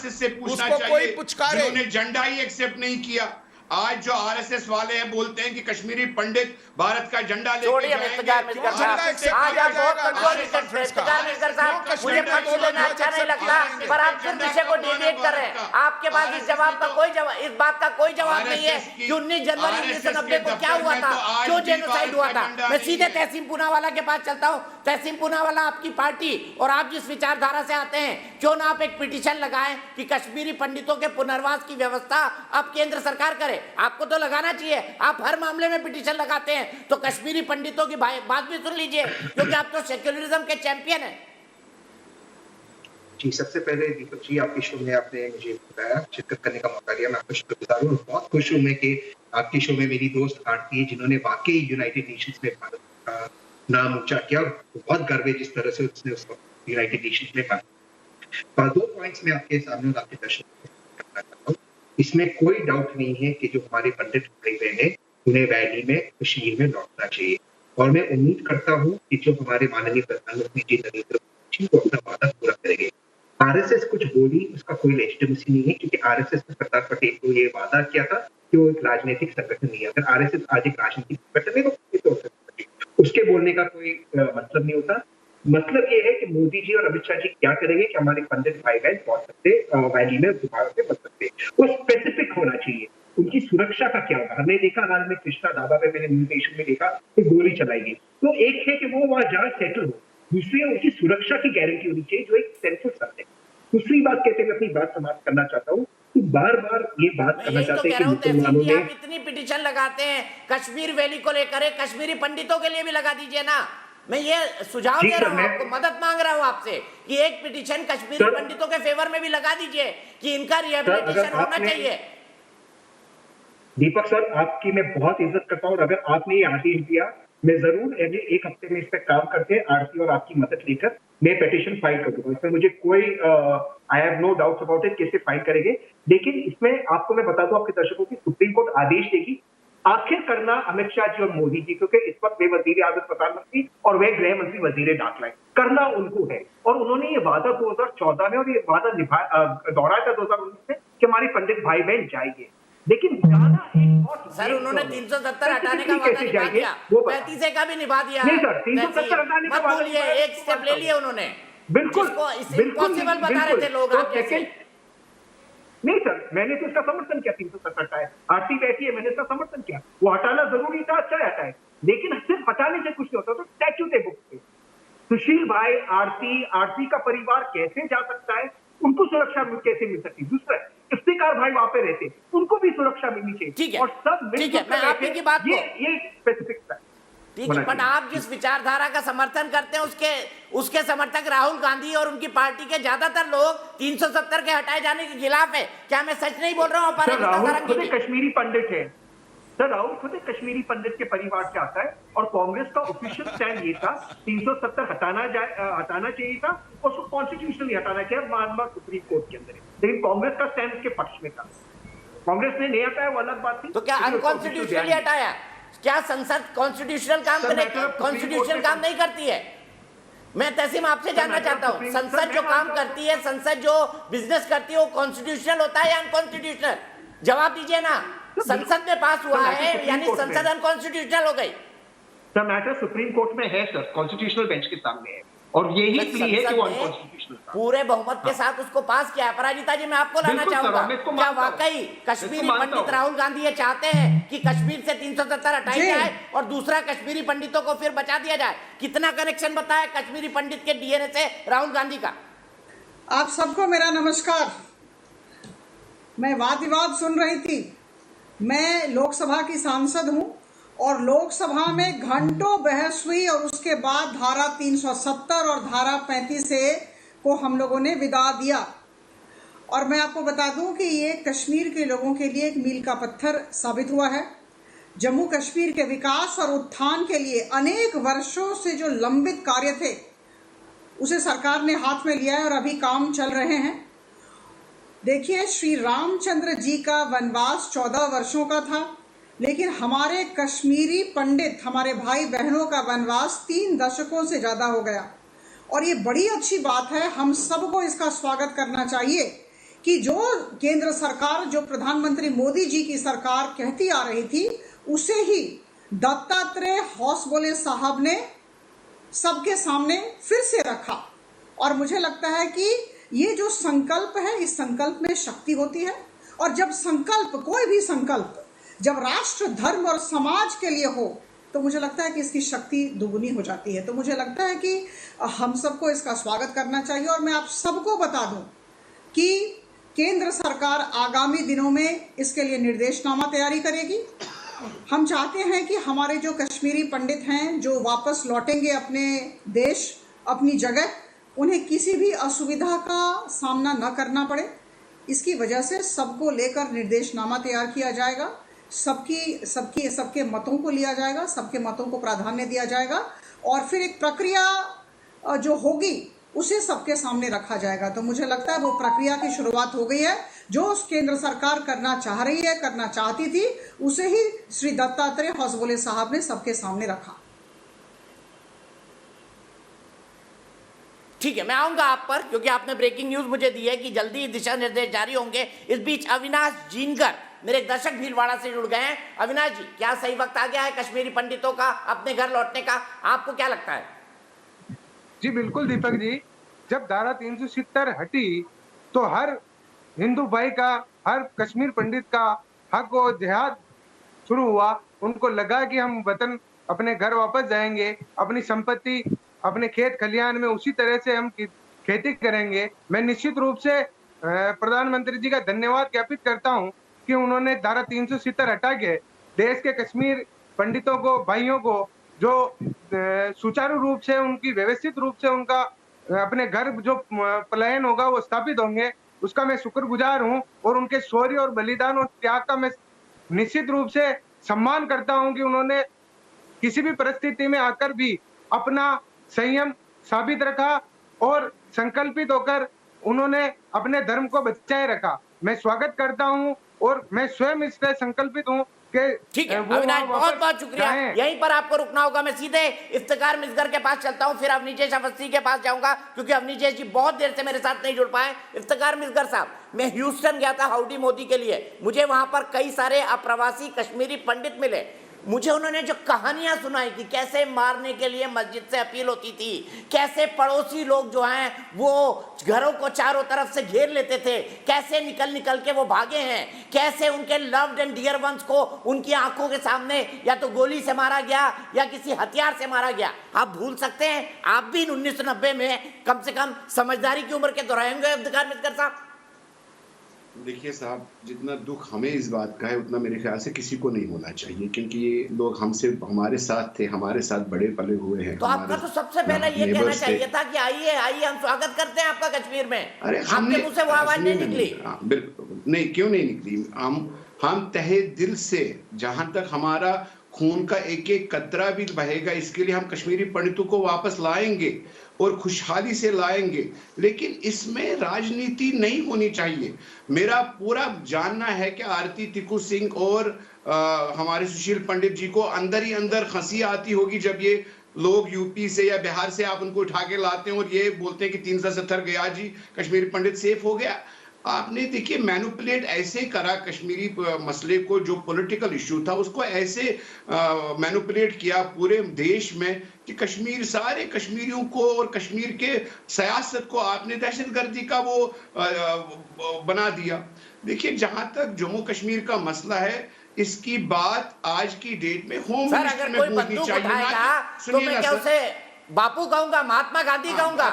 उसको कोई पुचकारे। उन्होंने झंडा ही एक्सेप्ट नहीं किया। आज जो आरएसएस वाले हैं बोलते हैं कि कश्मीरी पंडित भारत का झंडा लेके मुझे पक्ष लेना अच्छा नहीं लगता, पर आप फिर विषय को डिबेट कर रहे हैं। आपके पास इस जवाब का कोई जवाब, इस बात का कोई जवाब नहीं है कि 19 जनवरी 1990 को क्या हुआ था, क्यों जेनोसाइड हुआ था। मैं सीधे तहसीन पूनावाला के पास चलता हूँ। तहसीन पूनावाला आपकी पार्टी और आप जिस विचारधारा से आते हैं, क्यों ना आप एक पिटीशन लगाएं कि कश्मीरी पंडितों के पुनर्वास की व्यवस्था अब केंद्र सरकार करे। आपको तो लगाना चाहिए, आप हर मामले में पिटीशन लगाते हैं, तो कश्मीरी पंडितों की बात भी सुन लीजिए, क्योंकि आप तो सेक्युलरिज्म के चैंपियन हैं। जी, सबसे पहले दीपक जी, आपके शो में आपने मुझे बताया, शिरकत करने का मौका दिया, मैं आपका शुक्रगुजार हूँ। बहुत खुश हूँ मैं कि आपके शो में मेरी दोस्त आरती है, जिन्होंने वाकई यूनाइटेड नेशंस में भारत का नाम ऊंचा किया। बहुत गर्व है जिस तरह से उसने उसको यूनाइटेड नेशंस में पाया। 2 पॉइंट्स में आपके सामने और आपके दर्शकों को करना चाहता हूँ। इसमें कोई डाउट नहीं है कि जो हमारे पंडित भाई बहन हैं, उन्हें वैली में, कश्मीर में लौटना चाहिए। और मैं उम्मीद करता हूँ कि जो हमारे माननीय प्रधानमंत्री जी नरेंद्र मोदी को अपना वादा पूरा करेंगे। आरएसएस कुछ बोली, उसका कोई लेजिटिमेसी नहीं है, क्योंकि आरएसएस ने सरदार पटेल को ये वादा किया था कि वो एक राजनीतिक संगठन नहीं है। अगर आरएसएस आज एक राजनीतिक संगठन है तो उसके बोलने का कोई मतलब नहीं होता। मतलब ये है कि मोदी जी और अमित शाह जी क्या करेंगे कि हमारे पंडित भाई बहन पहुंच सकते, वैली में दोबारा से बच सकते। वो स्पेसिफिक होना चाहिए। उनकी सुरक्षा का क्या होगा? हमने देखा हाल में कृष्णा ढाबा पे मैंने न्यूज एशियन में देखा कि गोली चलाई गई। तो एक है कि वो वहां जाए सेटल हो, दूसरी है उनकी सुरक्षा की गारंटी होनी चाहिए, जो एक सेंट्रल सर है। दूसरी बात कहते हुए अपनी बात समाप्त करना चाहता हूँ कि बार बार ये बात करना चाहते हैं कि मुसलमानों ने, आप इतनी पिटीशन लगाते हैं कश्मीर वैली को लेकर, कश्मीरी पंडितों के लिए भी लगा दीजिए ना। मैं ये सुझाव दे रहा हूँ आपको, मदद मांग रहा हूँ आपसे कि एक पिटीशन कश्मीरी पंडितों के फेवर में भी लगा दीजिए कि इनका रिहेबिलिटेशन होना चाहिए। दीपक सर, आपकी मैं बहुत इज्जत करता हूँ, अगर आपने ये आदेश दिया, मैं जरूर अगले 1 हफ्ते में इस पर काम करके आरती और आपकी मदद लेकर मैं पिटीशन फाइल कर दूंगा। इसमें मुझे कोई I have no doubts about it, कैसे फाइल करेंगे। लेकिन इसमें आपको मैं बता दूं आपके दर्शकों की, सुप्रीम कोर्ट आदेश देगी आखिर करना अमित शाह जी और मोदी जी, क्योंकि इस वक्त वे वजीर आजम प्रधानमंत्री और वे गृह मंत्री वजीर दाखिला है, करना उनको है। और उन्होंने ये वादा 2014 में और ये वादा दोहराया था 2019 में कि हमारे पंडित भाई बहन जाएंगे। लेकिन जाना एक सर, उन्होंने 370 हटाने का वादा निभा दिया, 35 का भी निभा दिया। नहीं सर, 370 हटाने का वादा, एक स्टेप ले लिया उन्होंने। बिल्कुल इम्पॉसिबल बता रहे थे लोग आप जैसे। नहीं सर, मैंने तो इसका समर्थन किया, 370 हटाए। आरती बैठी है, मैंने इसका समर्थन किया। वो हटाना जरूरी था, अच्छा हटाए, लेकिन सिर्फ हटाने से कुछ नहीं होता। तो स्टैच्यूट है बुक पे, सुशील भाई, आरती का परिवार कैसे जा सकता है, उनको सुरक्षा कैसे मिल सकती है। दूसरा, इफ्तिकार भाई वहां पे रहते, उनको भी सुरक्षा मिलनी चाहिए। ठीक है, और सब ठीक है, मैं आपकी की बात ये स्पेसिफिक था। ठीक है, बट आप जिस विचारधारा का समर्थन करते हैं उसके समर्थक राहुल गांधी और उनकी पार्टी के ज्यादातर लोग 370 के हटाए जाने के खिलाफ है। क्या मैं सच नहीं बोल रहा हूँ? राहुल खुद कश्मीरी पंडित है सर, राहुल खुद कश्मीरी पंडित के परिवार से आता है। और कांग्रेस का ऑफिशियल स्टैंड ये था 370 हटाना चाहिए था, उसको कॉन्स्टिट्यूशनली हटाना चाहिए, मानवा सुप्रीम कोर्ट के अंदर है। लेकिन कांग्रेस का स्टैंड उसके पक्ष में था, कांग्रेस ने नहीं हटाया, वो अलग बात थी। तो क्या अनकॉन्स्टिट्यूशनली हटाया? क्या संसद कॉन्स्टिट्यूशनल काम नहीं करती है? मैं तहसीम आपसे जानना चाहता हूँ, संसद जो काम करती है, संसद जो बिजनेस करती है, वो कॉन्स्टिट्यूशनल होता है या अनकॉन्स्टिट्यूशनल? जवाब दीजिए ना। संसद में पास हुआ है यानी संसद अनकॉन्स्टिट्यूशनल हो गई। सर, मैटर सुप्रीम कोर्ट में है सर, कॉन्स्टिट्यूशनल बेंच के सामने है, और यही प्ली है कि वो अनकॉन्स्टिट्यूशनल था। पूरे बहुमत के साथ उसको पास किया। अपराजिता जी, मैं आपको लाना चाहूंगा, क्या वाकई कश्मीरी पंडित राहुल गांधी ये चाहते हैं कि कश्मीर से 370 हटाई जाए और दूसरा कश्मीरी पंडितों को फिर बचा दिया जाए? कितना कनेक्शन बताया कश्मीरी पंडित के डीएनए से राहुल गांधी का? आप सबको मेरा नमस्कार। मैं वाद विवाद सुन रही थी। मैं लोकसभा की सांसद हूं और लोकसभा में घंटों बहस हुई और उसके बाद धारा 370 और धारा 35A को हम लोगों ने विदा दिया। और मैं आपको बता दूं कि ये कश्मीर के लोगों के लिए एक मील का पत्थर साबित हुआ है। जम्मू कश्मीर के विकास और उत्थान के लिए अनेक वर्षों से जो लंबित कार्य थे उसे सरकार ने हाथ में लिया है और अभी काम चल रहे हैं। देखिए, श्री रामचंद्र जी का वनवास 14 वर्षों का था, लेकिन हमारे कश्मीरी पंडित, हमारे भाई बहनों का वनवास 3 दशकों से ज़्यादा हो गया। और ये बड़ी अच्छी बात है, हम सबको इसका स्वागत करना चाहिए कि जो केंद्र सरकार, जो प्रधानमंत्री मोदी जी की सरकार कहती आ रही थी, उसे ही दत्तात्रेय होसबोले साहब ने सबके सामने फिर से रखा। और मुझे लगता है कि ये जो संकल्प है, इस संकल्प में शक्ति होती है। और जब संकल्प, कोई भी संकल्प जब राष्ट्र, धर्म और समाज के लिए हो, तो मुझे लगता है कि इसकी शक्ति दुगुनी हो जाती है। तो मुझे लगता है कि हम सबको इसका स्वागत करना चाहिए। और मैं आप सबको बता दूं कि केंद्र सरकार आगामी दिनों में इसके लिए निर्देशनामा तैयारी करेगी। हम चाहते हैं कि हमारे जो कश्मीरी पंडित हैं, जो वापस लौटेंगे अपने देश, अपनी जगह, उन्हें किसी भी असुविधा का सामना न करना पड़े। इसकी वजह से सबको लेकर निर्देशनामा तैयार किया जाएगा, सबके मतों को लिया जाएगा, सबके मतों को प्राधान्य दिया जाएगा और फिर एक प्रक्रिया जो होगी उसे सबके सामने रखा जाएगा। तो मुझे लगता है वो प्रक्रिया की शुरुआत हो गई है। जो केंद्र सरकार करना चाह रही है, करना चाहती थी, उसे ही श्री दत्तात्रेय होसबोले साहब ने सबके सामने रखा। ठीक है, मैं आऊंगा आप पर, क्योंकि आपने ब्रेकिंग न्यूज मुझे दी है कि जल्दी दिशा निर्देश जारी होंगे। इस बीच अविनाश जीनकर, मेरे एक दर्शक भीलवाड़ा से जुड़ गए हैं। अविनाश जी, क्या सही वक्त आ गया है कश्मीरी पंडितों का अपने घर लौटने का? आपको क्या लगता है? जी बिल्कुल दीपक जी, जब धारा 370 हटी तो हर हिंदू भाई का, हर कश्मीर पंडित का हक और जिहाद शुरू हुआ। उनको लगा कि हम वतन, अपने घर वापस जाएंगे, अपनी संपत्ति, अपने खेत खलियान में उसी तरह से हम खेती करेंगे। मैं निश्चित रूप से प्रधानमंत्री जी का धन्यवाद ज्ञापित करता हूं कि उन्होंने धारा 370 हटा के देश के कश्मीर पंडितों को, भाइयों को, जो सुचारू रूप से, उनकी व्यवस्थित रूप से उनका अपने घर जो पलायन होगा वो स्थापित होंगे, उसका मैं शुक्रगुजार हूं। और उनके शौर्य और बलिदान और त्याग का मैं निश्चित रूप से सम्मान करता हूं कि उन्होंने किसी भी परिस्थिति में आकर भी अपना संयम साबित रखा और संकल्पित होकर उन्होंने अपने धर्म को बचाए रखा। मैं स्वागत करता हूं और मैं स्वयं इससे संकल्पित हूं। ठीक है अविनाश, बहुत बहुत शुक्रिया। यहीं पर आपको रुकना होगा। मैं सीधे इफ्तिकार मिसगर के पास चलता हूं, फिर अवनीशेष अवस्थी के पास जाऊंगा, क्योंकि अवनीशेष जी बहुत देर से मेरे साथ नहीं जुड़ पाए। इफ्तिकार मिसगर साहब, मैं ह्यूस्टन गया था हाउडी मोदी के लिए। मुझे वहां पर कई सारे अप्रवासी कश्मीरी पंडित मिले। मुझे उन्होंने जो कहानियां सुनाई कि कैसे मारने के लिए मस्जिद से अपील होती थी, कैसे पड़ोसी लोग जो हैं वो घरों को चारों तरफ से घेर लेते थे, कैसे निकल निकल के वो भागे हैं, कैसे उनके लव्ड एंड डियर वंस को उनकी आंखों के सामने या तो गोली से मारा गया या किसी हथियार से मारा गया। आप भूल सकते हैं? आप भी 1990 में कम से कम समझदारी की उम्र के दोहराए होंगे इफ्तिकार मिसगर साहब। देखिए साहब, जितना दुख हमें इस बात का है उतना मेरे ख्याल से किसी को नहीं होना चाहिए, क्योंकि ये लोग हमसे, हमारे साथ थे, हमारे साथ बड़े पले हुए हैं। तो आपका तो सबसे पहले ये कहना चाहिए था कि आइए आइए, हम स्वागत करते हैं आपका कश्मीर में। अरे आपके मुंह से वो आवाज नहीं निकली। बिल्कुल नहीं, क्यों नहीं निकली? हम तहे दिल से, जहां तक हमारा खून का एक एक कतरा भी बहेगा, इसके लिए हम कश्मीरी पंडितों को वापस लाएंगे और खुशहाली से लाएंगे। लेकिन इसमें राजनीति नहीं होनी चाहिए। मेरा पूरा जानना है कि आरती तिकू सिंह और हमारे सुशील पंडित जी को अंदर ही अंदर हंसी आती होगी जब ये लोग यूपी से या बिहार से आप उनको उठा के लाते हैं और ये बोलते हैं कि 370 गया जी, कश्मीरी पंडित सेफ हो गया। आपने देखिए मैनिपुलेट ऐसे करा कश्मीरी मसले को, जो पॉलिटिकल इशू था उसको ऐसे मैनिपुलेट किया पूरे देश में कि कश्मीर, सारे कश्मीरियों को और कश्मीर के सियासत को आपने दहशतगर्दी का वो बना दिया। देखिए, जहां तक जम्मू कश्मीर का मसला है, इसकी बात आज की डेट में होम मिनिस्टर में पूछनी चाहिए। तो मैं क्या उसे बापू कहूंगा, महात्मा गांधी कहूंगा?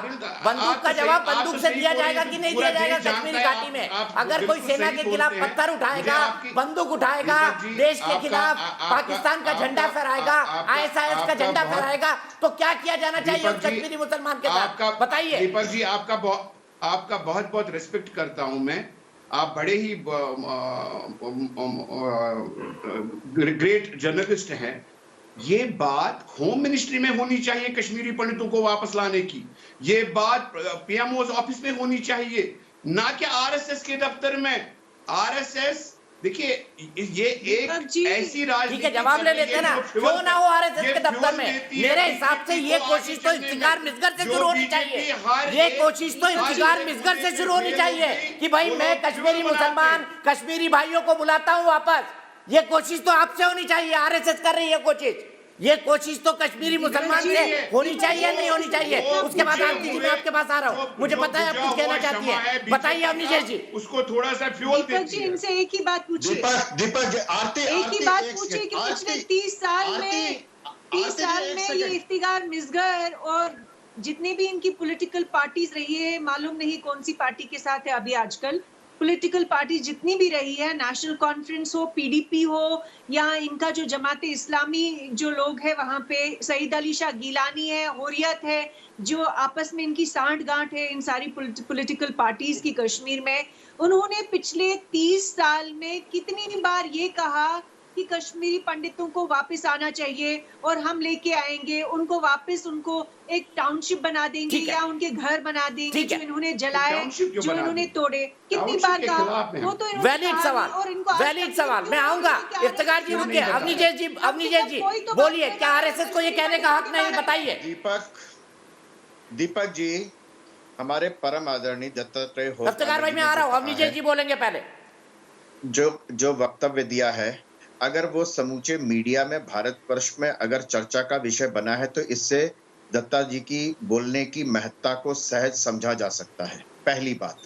बंदूक का जवाब बंदूक से दिया जाएगा कि नहीं दिया जाएगा कश्मीरी घाटी में? अगर कोई सेना के खिलाफ पत्थर उठाएगा, बंदूक उठाएगा, देश के खिलाफ पाकिस्तान का झंडा फहराएगा, ISIS का झंडा फहराएगा, तो क्या किया जाना चाहिए उस कश्मीरी मुसलमान के साथ? बताइए। दीपक जी, आपका बहुत बहुत रिस्पेक्ट करता हूं मैं। आप बड़े ही ग्रेट जर्नलिस्ट हैं, ये बात होम मिनिस्ट्री में होनी चाहिए, कश्मीरी पंडितों को वापस लाने की। ये बात पीएमओ ऑफिस में होनी चाहिए, ना कि आरएसएस के दफ्तर में। आरएसएस देखिए, ये एक ऐसी राजनीति, ठीक है, जवाब ले लेते ना, क्यों ना हो आरएसएस के दफ्तर में। मेरे हिसाब से ये कोशिश तो इफ्तिखार मिसगर से शुरू होनी चाहिए। ये कोशिश तो इफ्तिखार मिसगर से शुरू होनी चाहिए कि भाई मैं कश्मीरी मुसलमान, कश्मीरी भाइयों को बुलाता हूं वापस। ये कोशिश तो आपसे होनी चाहिए, आरएसएस कर रही है कोशिश। ये कोशिश तो कश्मीरी मुसलमान से होनी चाहिए, नहीं होनी चाहिए। उसके बाद आरती जी मैं आपके पास आ रहा हूँ, मुझे पता है आप कुछ कहना चाहती है, बताइए अवनीश जी। उसको थोड़ा सा फ्यूल दीपक जी, इनसे एक ही बात पूछिए, दीपक आरती एक ही बात पूछिए कि पिछले 30 साल में ये इफ्तिखार मिसगर और जितनी भी इनकी पॉलिटिकल पार्टीज रही है, मालूम नहीं कौन सी पार्टी के साथ है अभी आजकल, पॉलिटिकल पार्टी जितनी भी रही है, नेशनल कॉन्फ्रेंस हो, पीडीपी हो, या इनका जो जमात इस्लामी जो लोग हैं वहां पे सईद अली शाह गिलानी है, हुर्रियत है, जो आपस में इनकी सांठ गांठ है इन सारी पॉलिटिकल पार्टीज की कश्मीर में, उन्होंने पिछले 30 साल में कितनी बार ये कहा कि कश्मीरी पंडितों को वापस आना चाहिए और हम लेके आएंगे उनको वापस, उनको एक टाउनशिप बना देंगे या उनके घर बना देंगे जो इन्होंने जलाए, जो इन्होंने तोड़े। कितनी बार कहा, वो तो वैलिड सवाल, वैलिड सवाल। मैं आऊंगा, इफ्तिखार जी रुकिए, अवनीश जी बोलिए, क्या आरएसएस को ये कहने का हक नहीं? बताइए। दीपक जी, हमारे परम आदरणीय दत्तात्रेय इफ्तिखार भाई मैं आ रहा हूँ, अवनीश जी बोलेंगे पहले। जो वक्तव्य दिया है, अगर वो समूचे मीडिया में, भारतवर्ष में अगर चर्चा का विषय बना है, तो इससे दत्ता जी की बोलने की महत्ता को सहज समझा जा सकता है, पहली बात।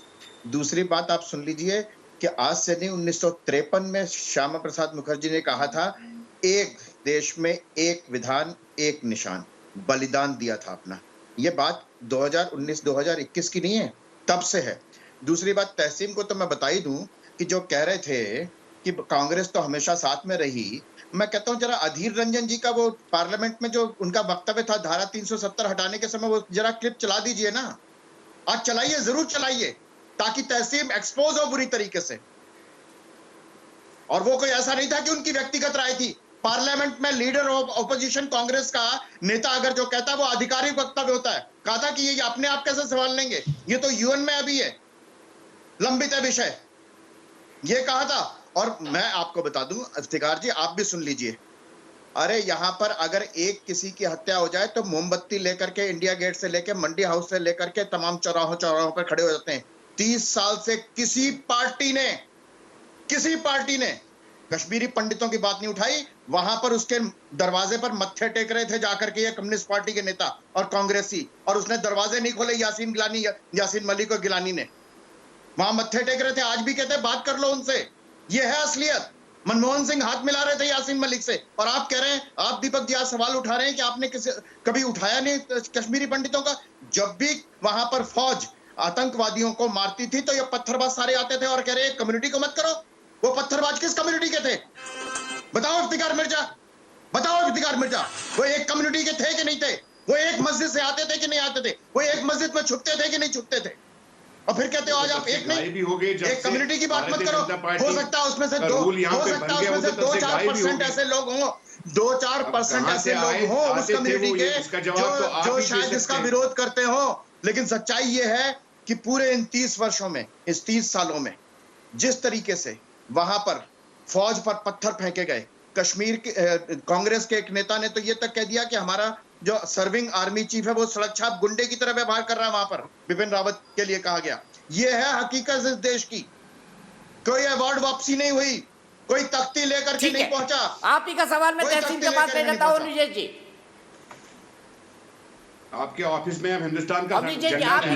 दूसरी बात आप सुन लीजिए कि आज से नहीं, 1953 में श्यामा प्रसाद मुखर्जी ने कहा था, एक देश में एक विधान एक निशान, बलिदान दिया था अपना। ये बात 2019-2021 की नहीं है, तब से है। दूसरी बात, तहसीम को तो मैं बता ही दूं कि जो कह रहे थे कि कांग्रेस तो हमेशा साथ में रही, मैं कहता हूं जरा अधीर रंजन जी का वो पार्लियामेंट में जो उनका वक्तव्य था धारा 370 हटाने के समय, वो जरा क्लिप चला दीजिए ना। आज चलाइए, जरूर चलाइए, ताकि तहसीम एक्सपोज हो बुरी तरीके से। और वो कोई ऐसा नहीं था कि उनकी व्यक्तिगत राय थी। पार्लियामेंट में लीडर ऑफ ऑपोजिशन कांग्रेस का नेता अगर जो कहता है वो आधिकारिक वक्तव्य होता है। कहा था कि ये अपने आप कैसे संभाल लेंगे, ये तो यूएन में अभी है, लंबित है विषय, ये कहा था। और मैं आपको बता दूं, इफ्तिखार जी आप भी सुन लीजिए, अरे यहां पर अगर एक किसी की हत्या हो जाए तो मोमबत्ती लेकर के इंडिया गेट से लेकर मंडी हाउस से लेकर के तमाम चौराहों पर खड़े हो जाते हैं। 30 साल से किसी पार्टी ने कश्मीरी पंडितों की बात नहीं उठाई। वहां पर उसके दरवाजे पर मत्थे टेक रहे थे जाकर के ये कम्युनिस्ट पार्टी के नेता और कांग्रेसी, और उसने दरवाजे नहीं खोले यासीन मलिक और गिलानी ने, वहां मत्थे टेक रहे थे। आज भी कहते हैं बात कर लो उनसे, ये है असलियत। मनमोहन सिंह हाथ मिला रहे थे यासीन मलिक से, और आप कह रहे हैं, आप दीपक जी आज सवाल उठा रहे हैं कि आपने कभी उठाया नहीं कश्मीरी पंडितों का। जब भी वहां पर फौज आतंकवादियों को मारती थी तो ये पत्थरबाज सारे आते थे और कह रहे कम्युनिटी को मत करो। वो पत्थरबाज किस कम्युनिटी के थे? बताओ इफ्तिखार मिर्जा, वो एक कम्युनिटी के थे कि नहीं थे? वो एक मस्जिद से आते थे कि नहीं आते थे? वो एक मस्जिद में छुपते थे कि नहीं छुपते थे? और फिर कहते हो आज आप एक नहीं, एक कम्युनिटी की बात मत करो। हो सकता है उसमें से 2-4% ऐसे लोग हों, 2-4% ऐसे लोग हों उस कम्युनिटी के जो शायद इसका विरोध करते हो। लेकिन सच्चाई ये है कि पूरे इन 30 वर्षों में, इस 30 सालों में जिस तरीके से वहां पर फौज पर पत्थर फेंके गए, कश्मीर के कांग्रेस के एक नेता ने तो ये तक कह दिया कि हमारा जो सर्विंग आर्मी चीफ है वो सड़क छाप गुंडे की तरह व्यवहार कर रहा है। वहां पर बिपिन रावत के लिए कहा गया। ये है हकीकत इस देश की। कोई अवार्ड वापसी नहीं हुई, कोई तख्ती लेकर के नहीं पहुंचा। आप ही का सवाल मैं तहसील के पास ले जाता हूं। निजेश जी, आपके ऑफिस में हम हिंदुस्तान का आप ही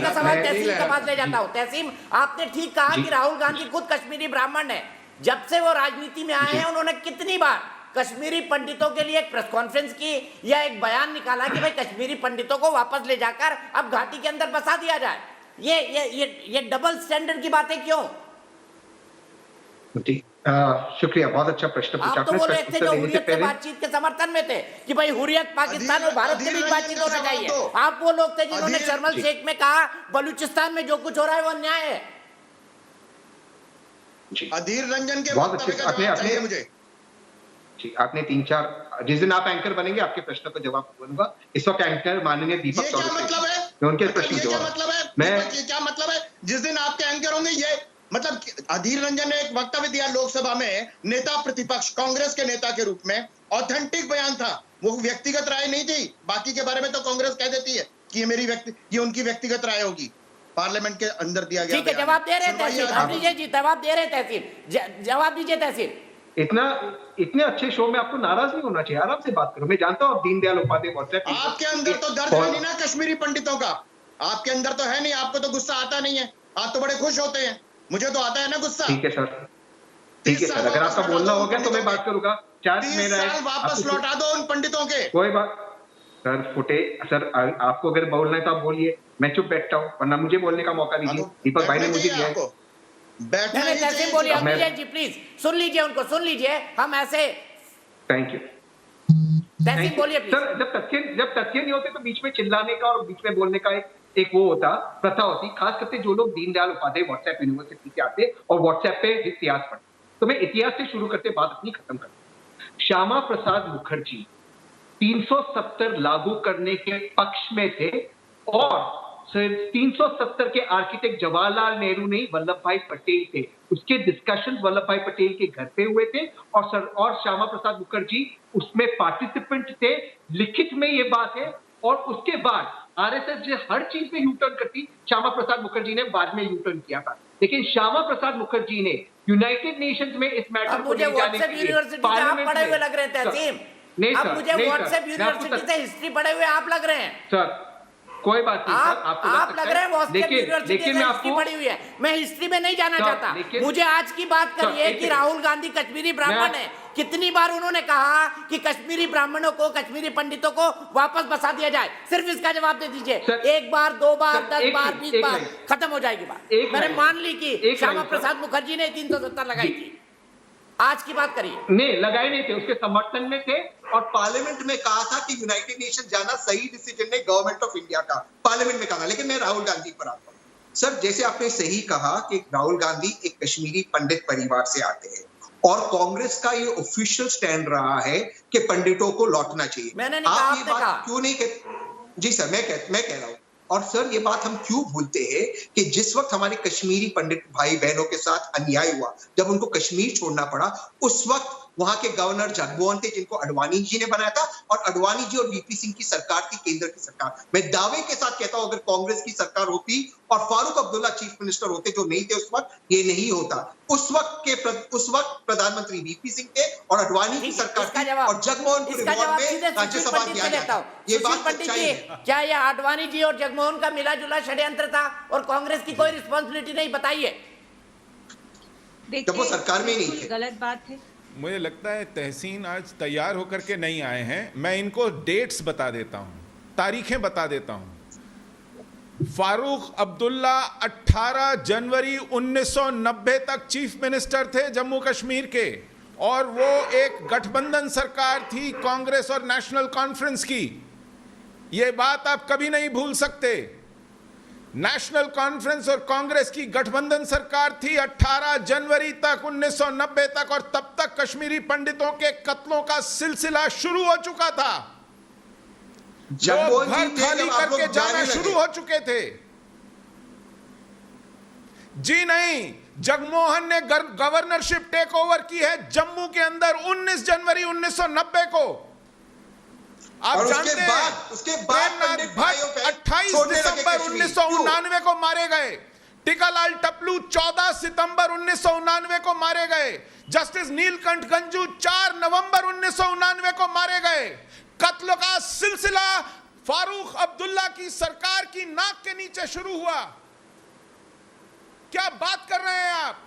का सवाल तहसील के पास ले जाता हूं। तहसील, आपने ठीक कहा कि राहुल गांधी खुद कश्मीरी ब्राह्मण है। जब से वो राजनीति में आए हैं, उन्होंने कितनी बार कश्मीरी पंडितों के लिए एक प्रेस कॉन्फ्रेंस की या एक बयान निकाला कि भाई कश्मीरी पंडितों को वापस ले जाकर अब घाटी के अंदर बसा दिया जाए। ये डबल स्टैंडर्ड की बातें क्यों? शुक्रिया, बहुत अच्छा प्रश्न पूछा। आप तो बोल रहे थे जो हुर्रियत से बातचीत के समर्थन में थे कि भाई हुर्रियत पाकिस्तान और भारत के बीच बातचीत होना चाहिए। आप वो लोग थे जिन्होंने शर्मल शेख में कहा बलूचिस्तान में जो कुछ हो रहा है वो अन्याय है। अधीर रंजन के वक्तव्य का जवाब चाहिए मुझे। जी, आपने 3-4 जिस दिन आप एंकर बनेंगे आपके प्रश्न का जवाब दूंगा। इस वक्त एंकर माननीय दीपक ये क्या मतलब है? मैं उनके प्रश्न ये का क्या जवाब मतलब है? मैं दीपक, ये क्या मतलब है? जिस दिन आपके एंकर होंगे, ये मतलब अधीर रंजन ने एक वक्तव्य दिया लोकसभा में, नेता प्रतिपक्ष कांग्रेस के नेता के रूप में, ऑथेंटिक बयान था, वो व्यक्तिगत राय नहीं थी। बाकी के बारे में तो कांग्रेस कह देती है कि ये उनकी व्यक्तिगत राय होगी। पार्लियामेंट के अंदर दिया गया। ठीक है, जवाब दे रहे तहसील, हम लीजिए जी, जवाब दे रहे तहसील, जवाब दीजिए तहसील। इतने अच्छे शो में आपको नाराज नहीं होना चाहिए, आराम से बात करो। मैं जानता हूँ आप दीनदयाल उपाध्याय व्हाट्सएप आपके अंदर तो दर्द है नहीं ना कश्मीरी पंडितों का, आपके अंदर तो है नहीं, आपको तो गुस्सा आता नहीं है, आप तो बड़े खुश होते हैं, मुझे तो आता है ना गुस्सा। ठीक है सर, ठीक है सर, अगर आपका बोलना हो गया तो मैं बात करूंगा। 30 साल वापस लौटा दो उन पंडितों के। कोई बात सर, आपको अगर बोलना है तो आप बोलिए, मैं चुप बैठता हूँ, वरना मुझे बोलने का मौका दीजिए। दीपक भाई ने मुझे दिया है। तहसील बोलिए, हम लीजिए जी, प्लीज सुन लीजिए उनको, सुन लीजिए, हम ऐसे। थैंक यू तहसील बोलिए प्लीज। सर, जब तथ्य नहीं होते तो बीच में चिल्लाने का और बीच में बोलने का एक वो होता, प्रथा होती, खास करके जो लोग दीनदयाल उपाध्याय व्हाट्सएप यूनिवर्सिटी से आते और व्हाट्सएप पे इतिहास पढ़ते। तो मैं इतिहास से शुरू करते बात अपनी खत्म करता। श्यामा प्रसाद मुखर्जी 370 लागू करने के पक्ष में थे और 370 के आर्किटेक्ट जवाहरलाल नेहरू नहीं, वल्लभ भाई पटेल थे। उसके डिस्कशन वल्लभ भाई पटेल के घर पे हुए थे और श्यामा प्रसाद मुखर्जी उसमें पार्टिसिपेंट थे। लिखित में ये बात है। और उसके बाद आरएसएस जो हर चीज में यू टर्न करती, श्यामा प्रसाद मुखर्जी ने बाद में यू टर्न किया था। लेकिन श्यामा प्रसाद मुखर्जी ने यूनाइटेड नेशंस में इस मैटर को ले जाने के लिए पार्लियामेंट पढ़े हुए लग रहे हैं तहसील। नहीं अब सर, मुझे व्हाट्सएप यूनिवर्सिटी से हिस्ट्री पढ़े हुए आप लग रहे हैं सर। कोई बात नहीं सर, आपको आप लग रहे हैं व्हाट्सएप यूनिवर्सिटी से हिस्ट्री पढ़ी हुई है। मैं हिस्ट्री में नहीं जाना चाहता, मुझे आज की बात करिए कि राहुल गांधी कश्मीरी ब्राह्मण है। कितनी बार उन्होंने कहा कि कश्मीरी ब्राह्मणों को, कश्मीरी पंडितों को वापस बसा दिया जाए? सिर्फ इसका जवाब दे दीजिए। एक बार, 2 बार, 10 बार, 20 बार, खत्म हो जाएगी बात। मैंने मान ली कि श्यामा प्रसाद मुखर्जी ने 370 लगाई थी। आज की बात करिए। नहीं लगाए नहीं थे, उसके समर्थन में थे और पार्लियामेंट में कहा था कि यूनाइटेड नेशन जाना सही डिसीजन है गवर्नमेंट ऑफ इंडिया का, पार्लियामेंट में कहा। लेकिन मैं राहुल गांधी पर आता हूँ। सर, जैसे आपने सही कहा कि राहुल गांधी एक कश्मीरी पंडित परिवार से आते हैं और कांग्रेस का ये ऑफिशियल स्टैंड रहा है कि पंडितों को लौटना चाहिए। मैंने नहीं कहा, आप ये बात क्यों नहीं कहते? जी सर, मैं कह रहा हूँ। और सर, ये बात हम क्यों भूलते हैं कि जिस वक्त हमारे कश्मीरी पंडित भाई बहनों के साथ अन्याय हुआ, जब उनको कश्मीर छोड़ना पड़ा, उस वक्त वहां के गवर्नर जगमोहन थे जिनको अडवाणी जी ने बनाया था, और अडवाणी जी और वीपी सिंह की सरकार थी, केंद्र की सरकार। मैं दावे के साथ कहता हूं अगर कांग्रेस की सरकार होती और फारूक अब्दुल्ला चीफ मिनिस्टर होते, जो नहीं थे उस वक्त, ये नहीं होता। उस वक्त प्रधानमंत्री वीपी सिंह थे और अडवाणी की सरकार थी और जगमोहन को रिवॉर्ड में राज्यसभा दिया गया। ये बात सच्चाई है। क्या ये अडवाणी जी और जगमोहन का मिला जुला षड्यंत्र था और कांग्रेस की कोई रिस्पॉन्सिबिलिटी नहीं? बताइए। जब वो सरकार में नहीं थे। गलत बात है। मुझे लगता है तहसीन आज तैयार होकर के नहीं आए हैं। मैं इनको डेट्स बता देता हूं, तारीखें बता देता हूं। फारूक अब्दुल्ला 18 जनवरी 1990 तक चीफ मिनिस्टर थे जम्मू कश्मीर के, और वो एक गठबंधन सरकार थी कांग्रेस और नेशनल कॉन्फ्रेंस की। ये बात आप कभी नहीं भूल सकते। नेशनल कॉन्फ्रेंस और कांग्रेस की गठबंधन सरकार थी 18 जनवरी तक 1990 तक, और तब तक कश्मीरी पंडितों के कत्लों का सिलसिला शुरू हो चुका था। लोग घर खाली करके जाना शुरू हो चुके थे। जी नहीं, जगमोहन ने गवर्नरशिप टेक ओवर की है जम्मू के अंदर 19 जनवरी 1990 को। आप जानते हैं उसके बाद 28 दिसंबर 1999 को मारे गए। टिकालाल टपलू 14 सितंबर 1999 को मारे गए। जस्टिस नीलकंठ गंजू 4 नवंबर 1999 को मारे गए। कत्ल का सिलसिला फारूक अब्दुल्ला की सरकार की नाक के नीचे शुरू हुआ। क्या बात कर रहे हैं आप?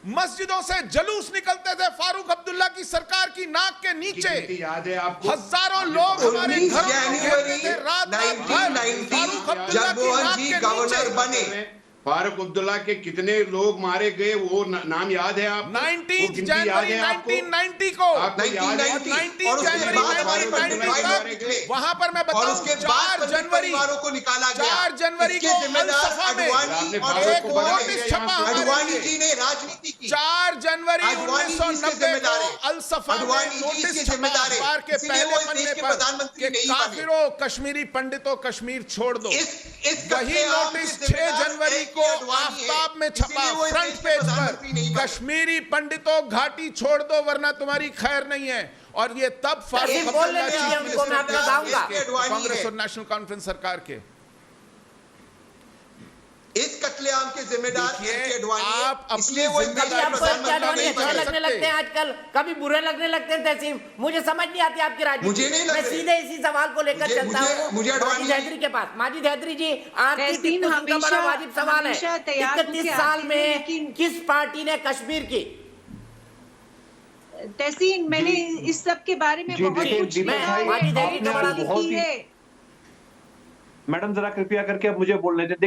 मस्जिदों से जलूस निकलते थे फारूक अब्दुल्ला की सरकार की नाक के नीचे। याद है आपको? हजारों लोग हमारे घरों में घेरते थे रात रात भर। फारूक अब्दुल्ला की नाक के नीचे फारूक अब्दुल्ला के कितने लोग मारे गए वो नाम याद है आपको? 19 जनवरी 1990 को, आपको याद है? 19 जनवरी 1990 तक वहां पर मैं बताऊं 4 जनवरी को निकाला गया। 4 जनवरी को अल-सफा में एक नोटिस छपा अडवाणी जी ने राजनीति की। 4 जनवरी 1990 को अल-सफा में नोटिस छपा अखबार के पहले पन्ने पर कि काफिरों कश्मीरी पंडितों कश्मीर छोड़ दो। वही नोटिस 6 जनवरी को आफ्ताब में छपा फ्रंट पेज पर, कश्मीरी पंडितों घाटी छोड़ दो वरना तुम्हारी खैर नहीं है। और ये तब फारूक अब्दुल्ला कांग्रेस और नेशनल कॉन्फ्रेंस सरकार के इस कत्लेआम के जिम्मेदार आप अपनी जिम्मेदारी अच्छे लगने लगते हैं आजकल, कभी बुरे लगने लगते हैं तहसीन। मुझे समझ नहीं आती आपकी राजनीति। मुझे नहीं मैं सीधे इसी सवाल को लेकर चलता हूँ माजिद हैदरी के पास। माजिद हैदरी जी, आरती का बड़ा वाजिब सवाल है, 31 साल में किस पार्टी ने कश्मीर की? तहसीन, मैंने इस सब के बारे में बहुत कुछ लिखा है। मैडम जरा कृपया करके अब मुझे बोलने दें।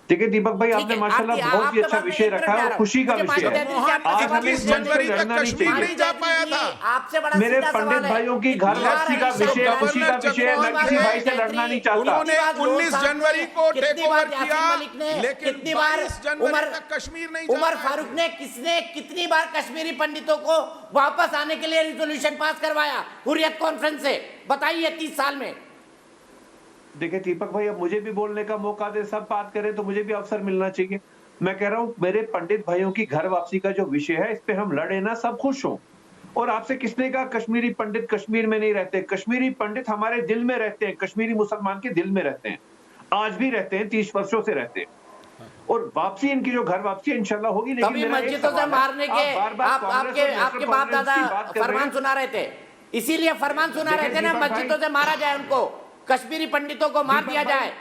देखिए दीपक भाई, आपने माशाल्लाह बहुत ही अच्छा विषय रखा है और खुशी का विषय है। आज हम इस मंच पर लड़ना नहीं चाहिए। मेरे पंडित भाइयों की घर वापसी का विषय, खुशी का विषय है। मैं किसी भाई से लड़ना नहीं चाहता। उन्होंने 19 जनवरी को टेक ओवर किया, लेकिन 22 जनवरी तक कश्मीर नहीं। उमर फारूक ने कितनी बार कश्मीरी पंडितों को वापस आने के लिए रिजोल्यूशन पास करवाया हुर्रियत कॉन्फ्रेंस से? बताइए 30 साल में। देखिए दीपक भाई, अब मुझे भी बोलने का मौका दे, सब बात करें तो मुझे भी अवसर मिलना चाहिए। मैं कह रहा हूँ मेरे पंडित भाइयों की घर वापसी का जो विषय है, इस पे हम लड़े ना, सब खुश हों। और आपसे किसने कहा कश्मीरी पंडित कश्मीर में नहीं रहते? कश्मीरी पंडित हमारे दिल में रहते हैं, कश्मीरी मुसलमान के दिल में रहते हैं, आज भी रहते हैं, 30 वर्षों से रहते हैं। और वापसी इनकी जो घर वापसी इंशाल्लाह होगी। लेकिन मस्जिदों से मारने के आपके बाप दादा फरमान सुना रहे थे, इसीलिए फरमान सुना रहे थे ना, मस्जिदों से मारा जाए उनको, कश्मीरी पंडितों को मार दिया जाए।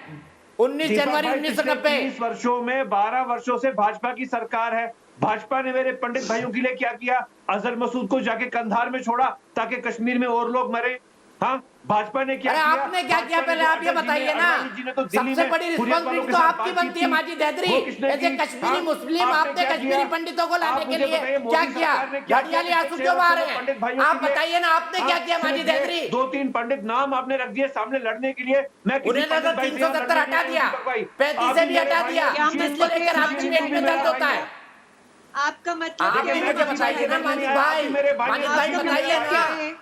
19 जनवरी 1990। 30 वर्षों में 12 वर्षों से भाजपा की सरकार है। भाजपा ने मेरे पंडित भाइयों के लिए क्या किया? अजहर मसूद को जाके कंधार में छोड़ा ताकि कश्मीर में और लोग मरे। हाँ, भाजपा ने क्या किया? आपने क्या किया पहले आप ये बताइए ना। सबसे बड़ी रिस्पॉन्सिबिलिटी तो आपकी बनती है माजिद हैदरी। ऐसे कश्मीरी मुस्लिम आपने कश्मीरी पंडितों को लाने के लिए क्या किया? घड़ियाली आंसू क्यों मारे हैं? आप बताइए ना, आपने क्या किया माजिद हैदरी? 2-3 पंडित नाम आपने रख दिए सामने लड़ने के लिए। मैं उन्हें 370 हटा दिया, 35 से भी हटा दिया, जिसको लेकर आपकी पेट में दर्द होता है। आपका मतलब आप भी मुझे बताइए ना माजिद भाई बताइए ना।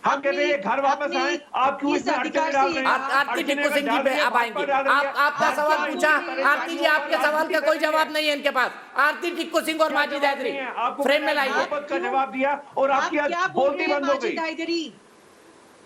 हम कहते हैं घर वापस आए, आप क्यों इसमें अड़चन डाल रहे हैं? आरती टिक्कू सिंह जी पे अब आएंगे। आपका सवाल पूछा आरती जी, आपके सवाल का कोई जवाब नहीं है इनके पास। आरती टिक्कू सिंह और माजिद हैदरी फ्रेम में लाइए। का जवाब दिया और आपकी आज बोलती बंद हो गई।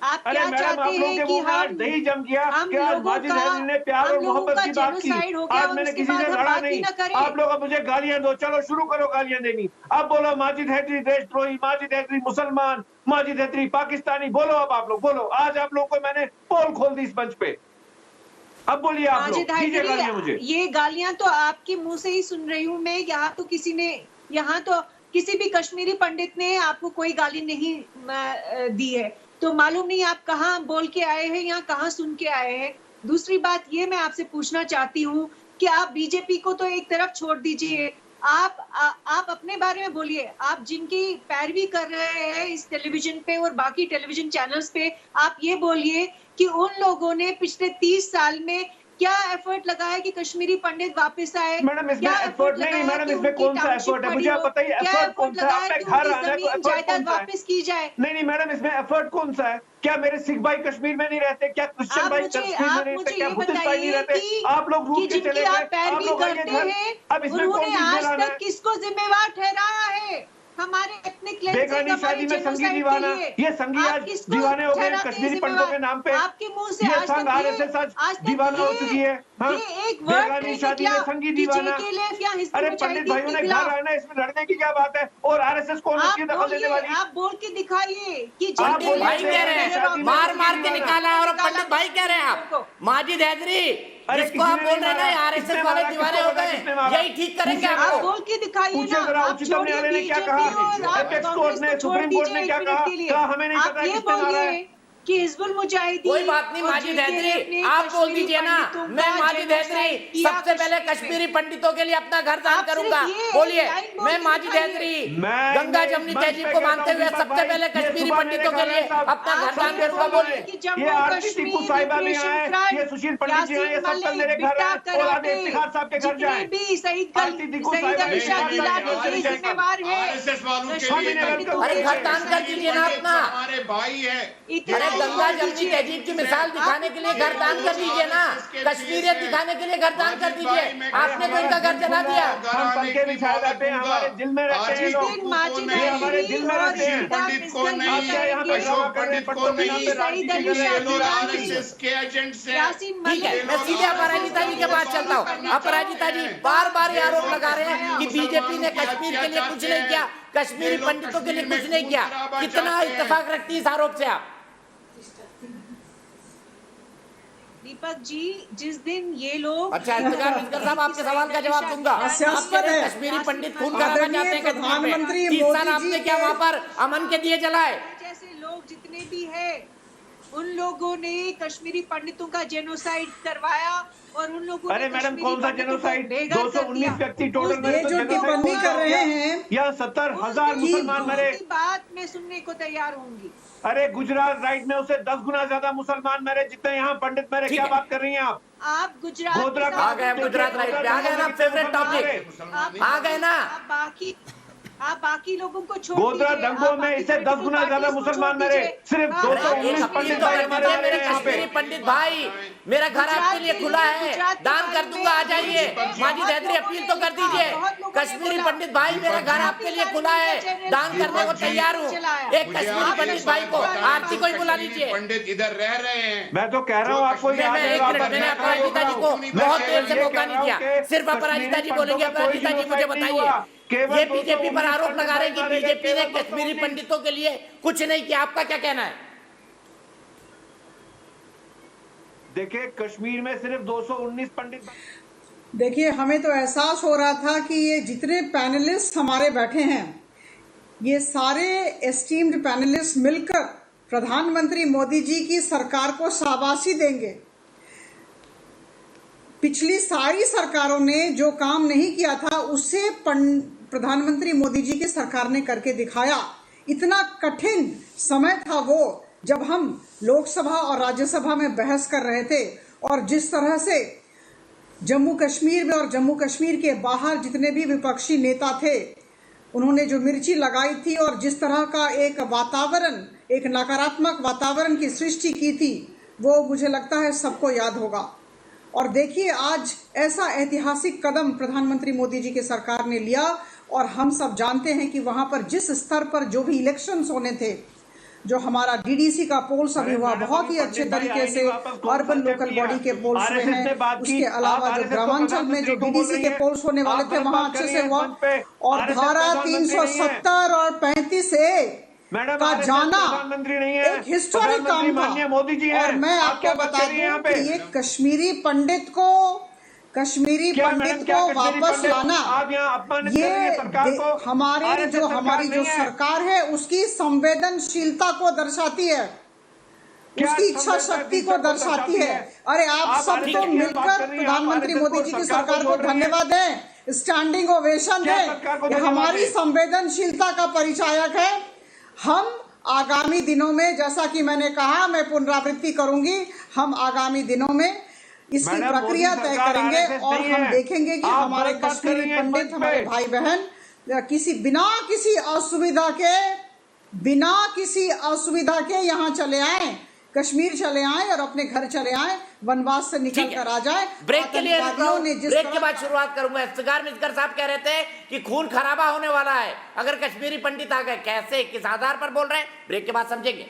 आप क्या चाहते हैं कि हम दही जम गया कि आज माजिद हैदरी ने प्यार और मोहब्बत की बात की। आज मैंने किसी से लड़ा नहीं। आप लोग मुझे गालियां दो, चलो शुरू करो गालियां देनी। अब बोलो माजिद हैदरी देशद्रोही, माजिद हैदरी मुसलमान, माजिद हैदरी पाकिस्तानी। बोलो अब आप लोग बोलो। आज आप लोग को मैंने पोल खोल दी इस मंच पे। अब बोलिए आप लोग, दीजिए गालियां मुझे। ये गालियां तो आपके मुंह से ही सुन रही हूँ मैं। यहाँ तो किसी भी कश्मीरी पंडित ने आपको कोई गाली नहीं दी है, तो मालूम नहीं आप कहाँ बोल के आए हैं या कहाँ सुन के आए हैं। दूसरी बात ये मैं आपसे पूछना चाहती हूँ कि आप बीजेपी को तो एक तरफ छोड़ दीजिए, आप अपने बारे में बोलिए। आप जिनकी पैरवी कर रहे हैं इस टेलीविजन पे और बाकी टेलीविजन चैनल्स पे, आप ये बोलिए कि उन लोगों ने पिछले 30 साल में क्या एफर्ट लगाया कि कश्मीरी पंडित वापस आए? मैडम इसमें एफर्ट नहीं, मैडम इसमें कौन सा एफर्ट है? मुझे आप बताइए एफर्ट कौन सा है? आपने घर आना है तो जायदाद वापस की जाए। नहीं मैडम, इसमें एफर्ट कौन सा है? क्या मेरे सिख भाई कश्मीर में नहीं रहते? क्या क्रिश्चियन भाई कश्मीर में नहीं रहते? क्या बुद्धिस्ट भाई नहीं रहते? आप लोग रूट के चले गए। पैरवी करते हैं, अब इसमें उन्होंने आज तक किसको जिम्मेवार ठहराया है? हमारे एथनिक बेगानी शादी में संगी दीवाना, ये संगी आज दीवाने हो गए कश्मीरी पंडितों के नाम पे। आपके मुंह से ये संग आरएसएस आज दीवाना हो चुकी है। बेगानी शादी में संगी दीवाना। अरे पंडित भाइयों ने घर आना, इसमें लड़ने की क्या बात है? और आरएसएस कौन उसकी दखल देने वाली? आप बोल के दिखाइए कि भाई कह रहे हैं मार के निकाला है, और पंडित भाई कह रहे हैं आप माजिद हैदरी जिसको आप बोल रहे हैं ना आरएसएस वाले दीवाने हो गए, यही ठीक करेंगे आपको। आप बोल के दिखाइए ना। आप उच्चतम न्यायालय ने क्या कहा? एपेक्स कोर्ट ने, सुप्रीम कोर्ट ने क्या कहा? हमें नहीं पता किसने मारा है। कि हिजबुल मुजाहिदीन कोई बात नहीं माजिद हैदरी, आप बोल दीजिए ना। मैं माजिद हैदरी सबसे पहले कश्मीरी पंडितों के लिए अपना घर दान करूंगा। बोलिए, मैं माजिद हैदरी गंगा जमुनी तहजीब को मानते हुए सबसे पहले कश्मीरी पंडितों के लिए अपना घर दान करूंगा। बोलिए, ये आरती टिप्पू साहिबा भी आए, ये सुशील पंडित जी आए, ये सब कल मेरे घर आए, औलाद इफ्तिखार साहब के घर जाए। आरती टिप्पू साहिबा भी जिम्मेवार है। अरे घर दान कर दीजिए ना अपना। हमारे भाई है। अरे गंगा जमुनी तहजीब की मिसाल दिखाने के लिए घर दान कर दीजिए ना। कश्मीरियत दिखाने के लिए घर दान कर दीजिए। आपने तो इनका घर जला दिया। हम पंखे बिछा देते हैं, हमारे दिल में रहते हैं लोग, हमारे दिल में रहते हैं। पंडित को नहीं, अशोक पंडित को नहीं, ये लोग आरएसएस के एजेंट हैं। ठीक है, मैं सीधे अपराजिता जी के पास चलता हूँ। अपराजिता जी बार बार ये आरोप लगा रहे हैं कि बीजेपी ने कश्मीर के लिए कुछ नहीं किया, कश्मीरी पंडितों के लिए कुछ नहीं किया। कितना इत्तेफाक रखती है इस आरोप से आप? दीपक जी, जिस दिन ये लोग अच्छा इंतजार मिस्टर साहब, आपके सवाल का जवाब दूंगा। आप कह रहे हैं कश्मीरी पंडित खून खराबा चाहते हैं प्रधानमंत्री 30 साल आपने क्या वहाँ पर अमन के दिए जलाए? जैसे लोग जितने भी हैं उन लोगों ने कश्मीरी पंडितों का जेनोसाइड करवाया और उन लोगों अरे ने मैडम कौन सा जेनोसाइड? 219 व्यक्ति टोटल ये जो टिप्पणी कर रहे हैं या 70,000 मुसलमान मरे। बात मैं सुनने को तैयार होंगी। अरे गुजरात राइट में उसे 10 गुना ज्यादा मुसलमान मरे जितने यहाँ पंडित मरे। क्या बात कर रही हैं आप गुजरात आ गए, गुजरात राइट पे आ गए ना, फेवरेट टॉपिक आ गए ना। आप बाकी लोगों को छोड़ गोधरा दंगों में इससे 10 गुना ज्यादा मुसलमान मरे। सिर्फ 219 पंडित मेरे कश्मीरी पंडित भाई, मेरा घर आपके लिए खुला है, दान कर दूंगा, आ जाइए। माजिद हैदरी अपील तो कर दीजिए। कश्मीरी पंडित भाई, मेरा घर आपके लिए खुला है, दान करने को तैयार हूँ। एक कश्मीरी पंडित भाई को आरती को ही बुला लीजिए। पंडित इधर रह रहे हैं। मैं तो कह रहा हूँ आपको, मैंने अपराजिता जी को बहुत देर से मौका नहीं दिया। सिर्फ अपराजिता जी बोलेंगे। अपराजिता जी मुझे बताइए, ये बीजेपी पर आरोप लगा रहे हैं कि बीजेपी ने कश्मीरी पंडितों के लिए कुछ नहीं किया, आपका क्या कहना है? देखिए, कश्मीर में सिर्फ 219 पंडित। देखिए, हमें तो एहसास हो रहा था कि ये जितने पैनलिस्ट हमारे बैठे हैं, ये सारे एस्टीम्ड पैनलिस्ट मिलकर प्रधानमंत्री मोदी जी की सरकार को शाबाशी देंगे। पिछली सारी सरकारों ने जो काम नहीं किया था उससे प्रधानमंत्री मोदी जी की सरकार ने करके दिखाया। इतना कठिन समय था वो, जब हम लोकसभा और राज्यसभा में बहस कर रहे थे, और जिस तरह से जम्मू कश्मीर में और जम्मू कश्मीर के बाहर जितने भी विपक्षी नेता थे, उन्होंने जो मिर्ची लगाई थी और जिस तरह का एक वातावरण, एक नकारात्मक वातावरण की सृष्टि की थी, वो मुझे लगता है सबको याद होगा। और देखिए, आज ऐसा ऐतिहासिक कदम प्रधानमंत्री मोदी जी की सरकार ने लिया, और हम सब जानते हैं कि वहां पर जिस स्तर पर जो भी इलेक्शंस होने थे, जो हमारा डीडीसी का पोल्स अभी हुआ बहुत ही अच्छे तरीके से, अर्बन लोकल बॉडी के पोल्स हुए हैं, उसके अलावा जो ग्रामांचल में जो डीडीसी के पोल्स होने वाले थे वहां अच्छे से हुआ, और धारा 370 और 35A का जाना एक हिस्टोरिक काम था। मोदी जी और मैं आपको बता दूं कि ये कश्मीरी पंडित को वापस लाना, ये हमारी जो सरकार है उसकी संवेदनशीलता को दर्शाती है, उसकी इच्छा शक्ति को दर्शाती है। अरे आप सब तो मिलकर प्रधानमंत्री मोदी जी की सरकार को धन्यवाद दें, स्टैंडिंग ओवेशन दें। ये हमारी संवेदनशीलता का परिचायक है। हम आगामी दिनों में, जैसा कि मैंने कहा, मैं पुनरावृत्ति करूंगी, हम आगामी दिनों में इसकी प्रक्रिया तय करेंगे और हम देखेंगे कि हमारे कश्मीरी पंडित, हमारे भाई बहन बिना किसी असुविधा के यहाँ चले आए, कश्मीर चले आए और अपने घर चले आए, वनवास से निकल कर आ जाए। ब्रेक के लिए ब्रेक के बाद शुरुआत करूंगा। इफ्तिखार मिस्कर साहब कह रहे थे कि खून खराबा होने वाला है अगर कश्मीरी पंडित आ गए। कैसे, किस आधार पर बोल रहे हैं, ब्रेक के बाद समझेंगे।